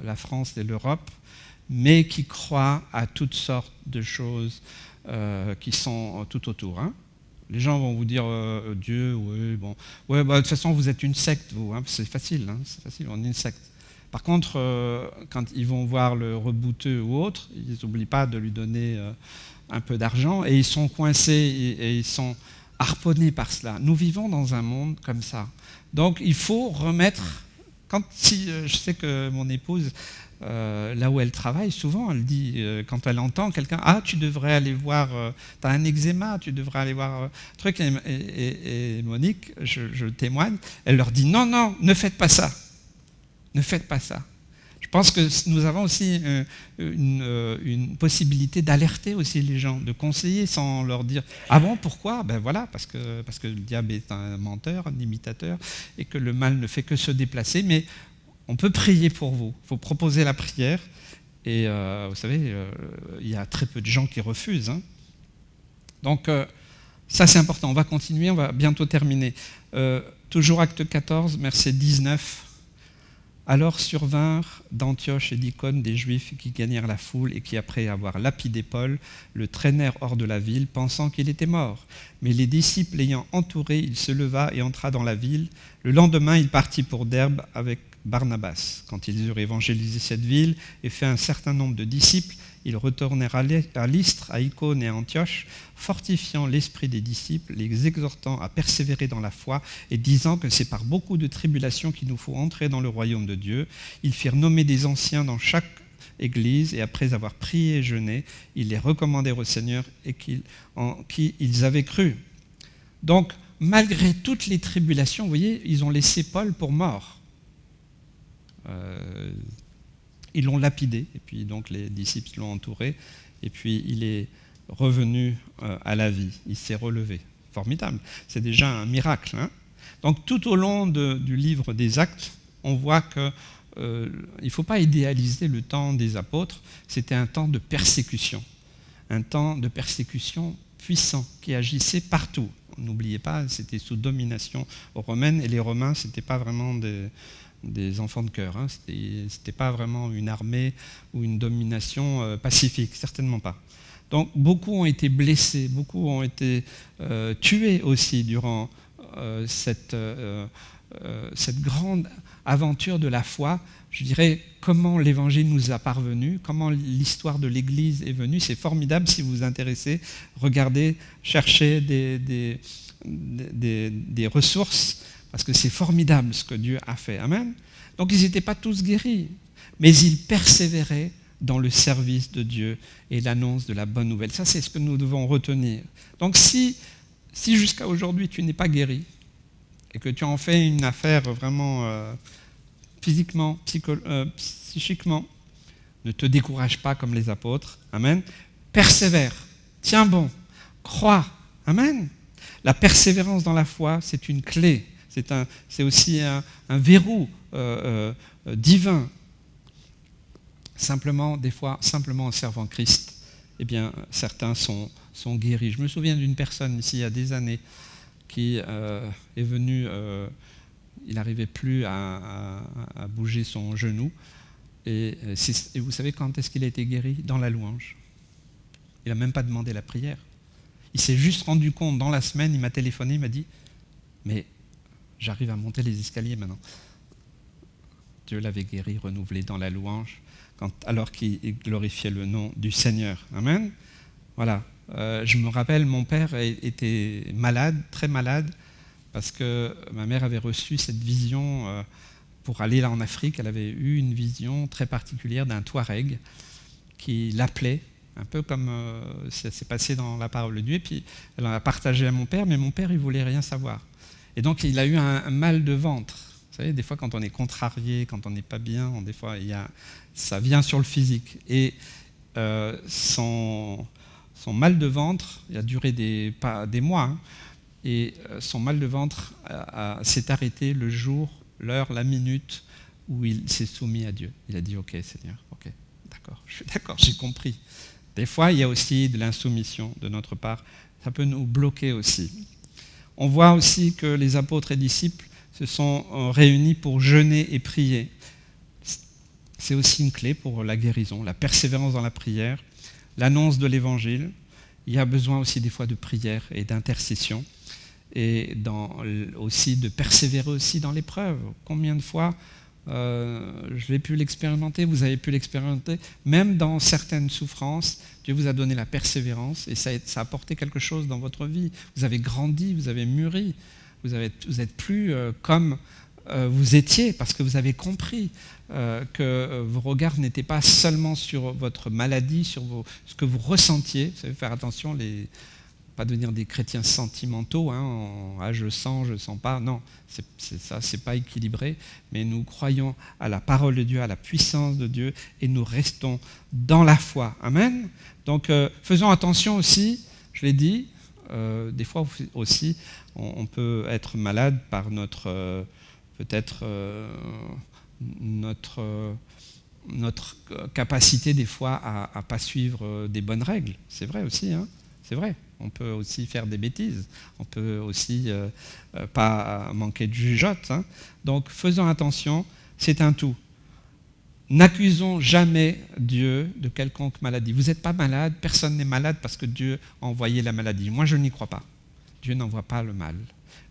la France et l'Europe, mais qui croit à toutes sortes de choses qui sont tout autour. Les gens vont vous dire Dieu, oui, bon, ouais, de toute façon vous êtes une secte, vous, c'est facile, on est une secte. Par contre, quand ils vont voir le rebouteux ou autre, ils n'oublient pas de lui donner un peu d'argent, et ils sont coincés et ils sont harponnés par cela. Nous vivons dans un monde comme ça. Donc il faut remettre, je sais que mon épouse, là où elle travaille, souvent elle dit, quand elle entend quelqu'un, tu devrais aller voir, tu as un eczéma, tu devrais aller voir truc, et Monique, je témoigne, elle leur dit non, ne faites pas ça. Ne faites pas ça. Je pense que nous avons aussi une possibilité d'alerter aussi les gens, de conseiller sans leur dire « Ah bon, pourquoi ?» Voilà, parce que le diable est un menteur, un imitateur, et que le mal ne fait que se déplacer, mais on peut prier pour vous. Il faut proposer la prière, et vous savez, il y a très peu de gens qui refusent. Donc, ça c'est important. On va continuer, on va bientôt terminer. Toujours acte 14, verset 19. Alors survinrent d'Antioche et d'Icône des Juifs qui gagnèrent la foule et qui, après avoir lapidé Paul, le traînèrent hors de la ville, pensant qu'il était mort. Mais les disciples l'ayant entouré, il se leva et entra dans la ville. Le lendemain, il partit pour Derbe avec Barnabas. Quand ils eurent évangélisé cette ville et fait un certain nombre de disciples, ils retournèrent à Lystre, à Icône et à Antioche, fortifiant l'esprit des disciples, les exhortant à persévérer dans la foi et disant que c'est par beaucoup de tribulations qu'il nous faut entrer dans le royaume de Dieu. Ils firent nommer des anciens dans chaque église et après avoir prié et jeûné, ils les recommandèrent au Seigneur et en qui ils avaient cru. Donc, malgré toutes les tribulations, vous voyez, ils ont laissé Paul pour mort. Ils l'ont lapidé, et puis donc les disciples l'ont entouré, et puis il est revenu à la vie, il s'est relevé. Formidable, c'est déjà un miracle. Donc tout au long du livre des Actes, on voit qu'il ne faut pas idéaliser le temps des apôtres, c'était un temps de persécution puissant, qui agissait partout. N'oubliez pas, c'était sous domination romaine, et les Romains, ce n'étaient pas vraiment des enfants de cœur. C'était pas vraiment une armée ou une domination pacifique, certainement pas. Donc beaucoup ont été blessés, beaucoup ont été tués aussi durant cette grande aventure de la foi. Je dirais comment l'évangile nous a parvenu, comment l'histoire de l'Église est venue. C'est formidable si vous vous intéressez. Regardez, cherchez des ressources, parce que c'est formidable ce que Dieu a fait. Amen. Donc ils n'étaient pas tous guéris, mais ils persévéraient dans le service de Dieu et l'annonce de la bonne nouvelle. Ça, c'est ce que nous devons retenir. Donc si jusqu'à aujourd'hui tu n'es pas guéri et que tu en fais une affaire vraiment physiquement, psychiquement, ne te décourage pas comme les apôtres. Amen. Persévère, tiens bon, crois. Amen. La persévérance dans la foi, c'est une clé. C'est aussi un verrou divin. Simplement, des fois, simplement en servant Christ, eh bien, certains sont guéris. Je me souviens d'une personne ici, il y a des années, qui est venue, il n'arrivait plus à bouger son genou. Et vous savez quand est-ce qu'il a été guéri? Dans la louange. Il n'a même pas demandé la prière. Il s'est juste rendu compte dans la semaine, il m'a téléphoné, il m'a dit « Mais j'arrive à monter les escaliers maintenant. » Dieu l'avait guéri, renouvelé dans la louange, alors qu'il glorifiait le nom du Seigneur. Amen. Voilà. Je me rappelle, mon père était malade, très malade, parce que ma mère avait reçu cette vision pour aller là en Afrique. Elle avait eu une vision très particulière d'un Touareg qui l'appelait, un peu comme ça s'est passé dans la parole de Dieu. Et puis elle en a partagé à mon père, mais mon père, il ne voulait rien savoir. Et donc il a eu un mal de ventre. Vous savez, des fois quand on est contrarié, quand on n'est pas bien, des fois ça vient sur le physique. Et son mal de ventre, il a duré des mois, hein, et son mal de ventre s'est arrêté le jour, l'heure, la minute où il s'est soumis à Dieu. Il a dit « Ok Seigneur, ok, d'accord, je suis d'accord, j'ai compris ». Des fois, il y a aussi de l'insoumission de notre part. Ça peut nous bloquer aussi. On voit aussi que les apôtres et disciples se sont réunis pour jeûner et prier. C'est aussi une clé pour la guérison, la persévérance dans la prière, l'annonce de l'évangile. Il y a besoin aussi des fois de prière et d'intercession et aussi de persévérer aussi dans l'épreuve. Combien de fois je l'ai pu l'expérimenter, vous avez pu l'expérimenter, même dans certaines souffrances, Dieu vous a donné la persévérance et ça a apporté quelque chose dans votre vie. Vous avez grandi, vous avez mûri, vous êtes plus comme vous étiez parce que vous avez compris que vos regards n'étaient pas seulement sur votre maladie, sur ce que vous ressentiez. Vous savez, faire attention, pas devenir des chrétiens sentimentaux, hein, je sens pas. Non, c'est pas équilibré. Mais nous croyons à la parole de Dieu, à la puissance de Dieu, et nous restons dans la foi. Amen. Donc, faisons attention aussi. Je l'ai dit. Des fois aussi, on peut être malade par notre capacité des fois à pas suivre des bonnes règles. C'est vrai aussi, hein. C'est vrai. On peut aussi faire des bêtises. On peut aussi pas manquer de jugeote. Hein. Donc, faisons attention. C'est un tout. N'accusons jamais Dieu de quelconque maladie. Vous n'êtes pas malade, personne n'est malade parce que Dieu a envoyé la maladie. Moi, je n'y crois pas. Dieu n'envoie pas le mal.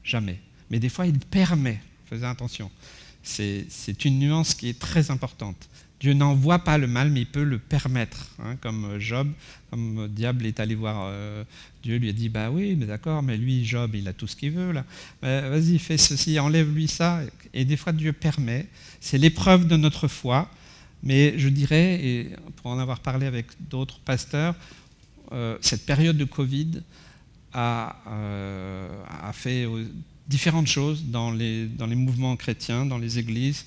Jamais. Mais des fois, il permet. Faites attention. C'est une nuance qui est très importante. Dieu n'envoie pas le mal, mais il peut le permettre. Hein, comme Job, comme le diable est allé voir Dieu, lui a dit, bah oui, mais d'accord, mais lui, Job, il a tout ce qu'il veut, là. Vas-y, fais ceci, enlève-lui ça. Et des fois, Dieu permet. C'est l'épreuve de notre foi. Mais je dirais, et pour en avoir parlé avec d'autres pasteurs, cette période de Covid a fait différentes choses dans les mouvements chrétiens, dans les églises,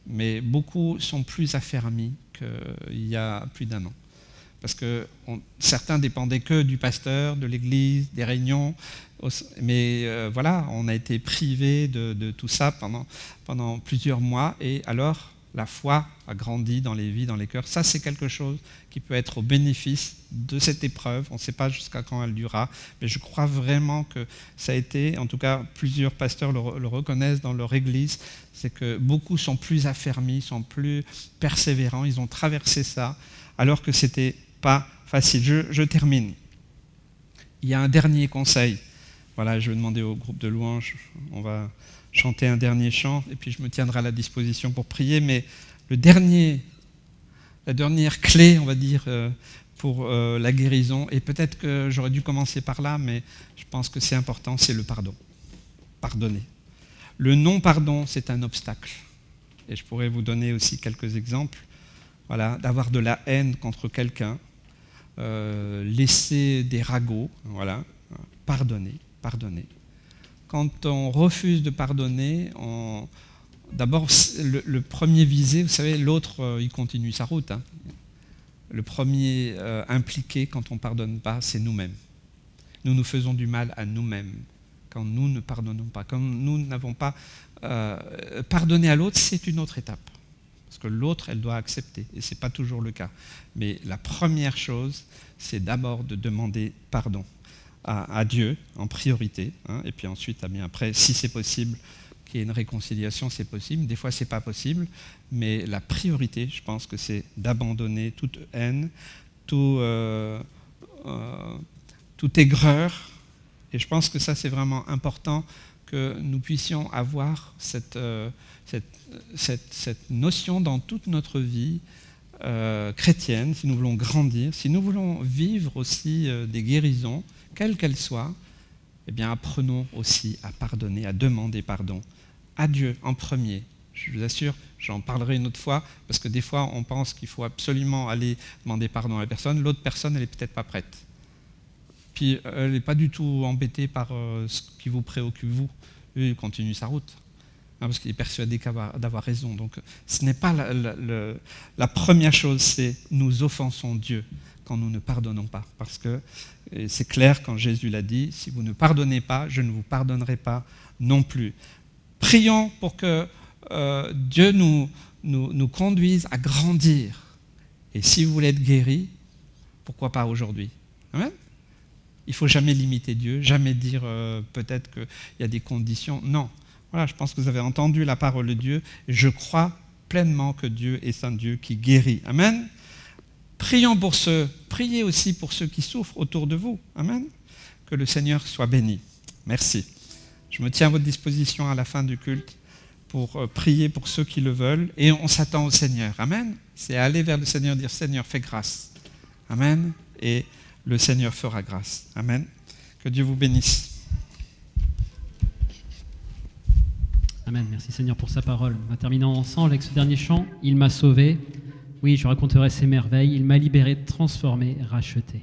mais beaucoup sont plus affermis qu'il y a plus d'un an. Parce que certains dépendaient que du pasteur, de l'église, des réunions, mais voilà, on a été privés de tout ça pendant plusieurs mois, et alors la foi a grandi dans les vies, dans les cœurs. Ça, c'est quelque chose qui peut être au bénéfice de cette épreuve. On ne sait pas jusqu'à quand elle durera, mais je crois vraiment que ça a été, en tout cas, plusieurs pasteurs le reconnaissent dans leur église, c'est que beaucoup sont plus affermis, sont plus persévérants, ils ont traversé ça, alors que ce n'était pas facile. Je termine. Il y a un dernier conseil. Voilà, je vais demander au groupe de louanges, on va chanter un dernier chant, et puis je me tiendrai à la disposition pour prier, mais la dernière clé, on va dire, pour la guérison, et peut-être que j'aurais dû commencer par là, mais je pense que c'est important, c'est le pardon. Pardonner. Le non-pardon, c'est un obstacle. Et je pourrais vous donner aussi quelques exemples. voilà, d'avoir de la haine contre quelqu'un, laisser des ragots, voilà, pardonner. Quand on refuse de pardonner, d'abord, le premier visé, vous savez, l'autre, il continue sa route. Hein. Le premier impliqué quand on ne pardonne pas, c'est nous-mêmes. Nous nous faisons du mal à nous-mêmes quand nous ne pardonnons pas. Quand nous n'avons pas pardonné à l'autre, c'est une autre étape. Parce que l'autre, elle doit accepter. Et ce n'est pas toujours le cas. Mais la première chose, c'est d'abord de demander pardon à Dieu en priorité. Hein, et puis ensuite, après, si c'est possible, qu'il y ait une réconciliation, c'est possible. Des fois, ce n'est pas possible. Mais la priorité, je pense que c'est d'abandonner toute haine, toute aigreur. Et je pense que ça, c'est vraiment important que nous puissions avoir cette notion dans toute notre vie chrétienne, si nous voulons grandir, si nous voulons vivre aussi des guérisons, quelles qu'elles soient, eh bien apprenons aussi à pardonner, à demander pardon à Dieu en premier. Je vous assure, j'en parlerai une autre fois, parce que des fois on pense qu'il faut absolument aller demander pardon à la personne, l'autre personne elle n'est peut-être pas prête. Puis elle n'est pas du tout embêtée par ce qui vous préoccupe vous. Lui, il continue sa route, hein, parce qu'il est persuadé d'avoir raison. Donc ce n'est pas la première chose, c'est nous offensons Dieu quand nous ne pardonnons pas. Parce que c'est clair quand Jésus l'a dit, si vous ne pardonnez pas, je ne vous pardonnerai pas non plus. Prions pour que Dieu nous conduise à grandir. Et si vous voulez être guéri, pourquoi pas aujourd'hui? Amen. Il ne faut jamais limiter Dieu, jamais dire peut-être qu'il y a des conditions. Non. Voilà, je pense que vous avez entendu la parole de Dieu. Et je crois pleinement que Dieu est un Dieu qui guérit. Amen. Priez aussi pour ceux qui souffrent autour de vous. Amen. Que le Seigneur soit béni. Merci. Je me tiens à votre disposition à la fin du culte pour prier pour ceux qui le veulent. Et on s'attend au Seigneur. Amen. C'est aller vers le Seigneur et dire « Seigneur, fais grâce ». Amen. Et le Seigneur fera grâce. Amen. Que Dieu vous bénisse. Amen. Merci Seigneur pour sa parole. On va terminer ensemble avec ce dernier chant. Il m'a sauvé. Oui, je raconterai ses merveilles. Il m'a libéré, transformé, racheté.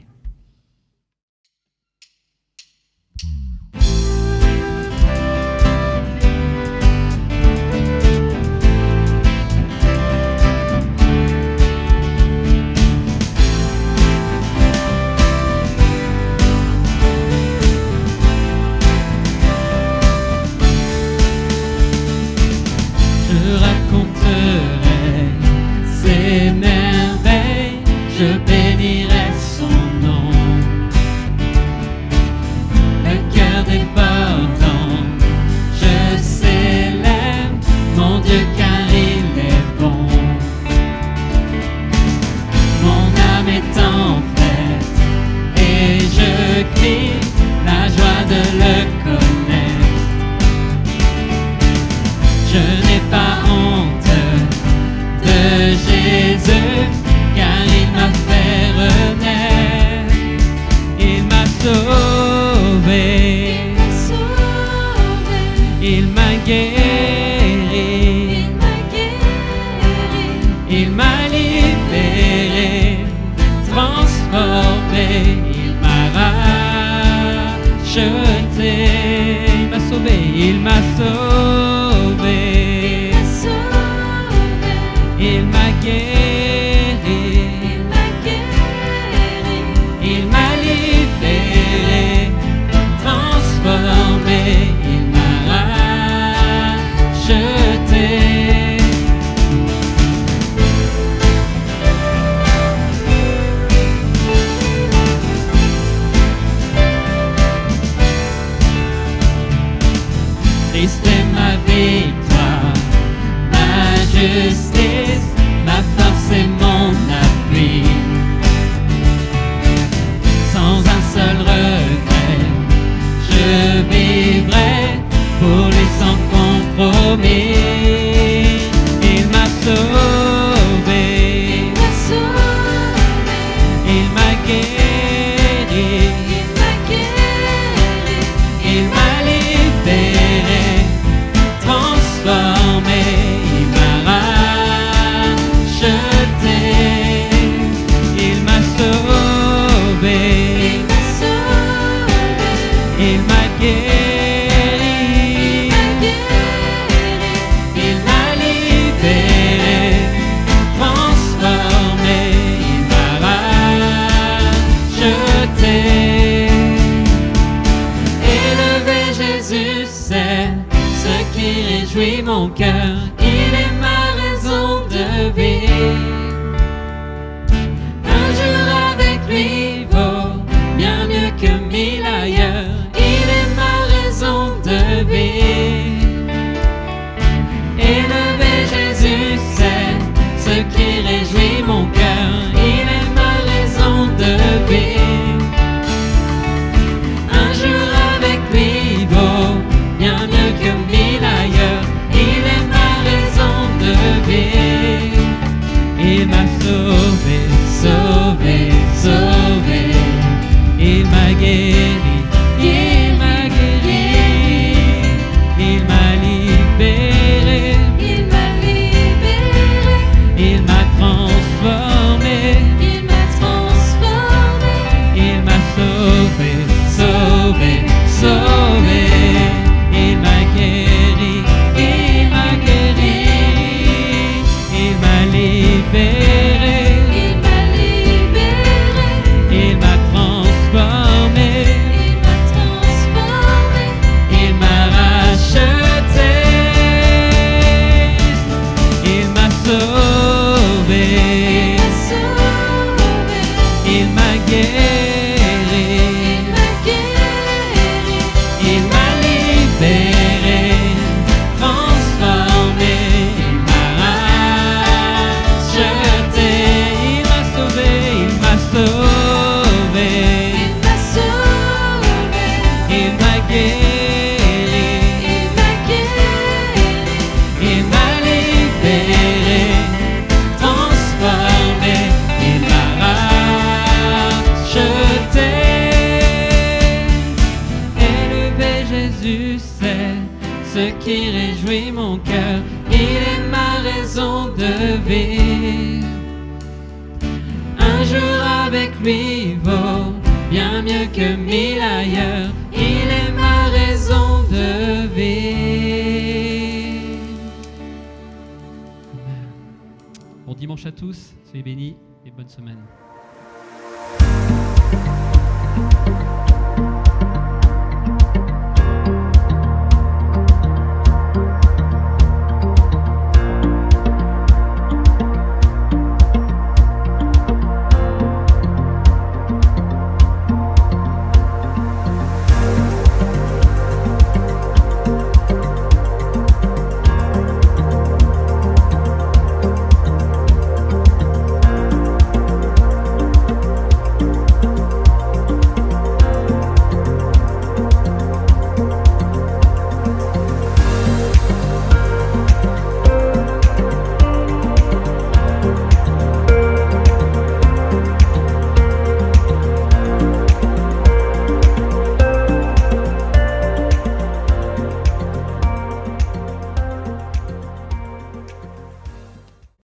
Je raconterai ses merveilles, je bénirai son nom. Le cœur débordant, je célèbre mon Dieu car il est bon. Mon âme est en fête et je crie la joie de le connaître. Je n'ai pas honte de Jésus, car il m'a fait renaître. Il m'a sauvé, il m'a guéri, il m'a libéré, transformé, il m'a racheté, il m'a sauvé, il m'a sauvé. Il m'a guéri, il m'a libéré, transformé, il m'a racheté. Christ est ma victoire, ma justice, ma force et mon appui. Sans un seul regret, je vivrai pour lui sans compromis. Il m'a sauvé, il m'a guéri, il m'a libéré, transformé, il m'a racheté. sauver. Élever Jésus, c'est ce qui réjouit mon cœur. Il est ma raison de vivre. Un jour avec lui vaut bien mieux que 1000 ailleurs. Il est ma raison de vivre. Élever Jésus, c'est ce qui réjouit mon cœur. Il est ma raison de vivre. Un jour avec lui vaut bien mieux que 1000 ailleurs. Il est ma raison de vivre. Il m'a sauvé, sauvé, sauvé. Il m'a guéri, il m'a guéri. Il m'a libéré, Il m'a libéré, il m'a transformé. il m'a transformé. Il m'a sauvé, sauvé, sauvé. Il m'a guéri, il m'a guéri. Il m'a libéré, Il m'a libéré, il m'a transformé. il m'a transformé. Il m'a racheté. Il m'a sauvé, Il m'a sauvé, il m'a guéri. il m'a guéri. Il m'a libéré, transformé, il m'a racheté, il m'a sauvé, il m'a sauvé, Il m'a sauvé, il m'a guéri, il m'a guéri. il m'a libéré, transformé, il m'a racheté. Élever Jésus, c'est ce qui réjouit mon cœur. Il est ma raison de vivre. Un jour avec lui vaut bien mieux que 1000 ailleurs. Il est ma raison de vivre. Bon dimanche à tous, soyez bénis et bonne semaine.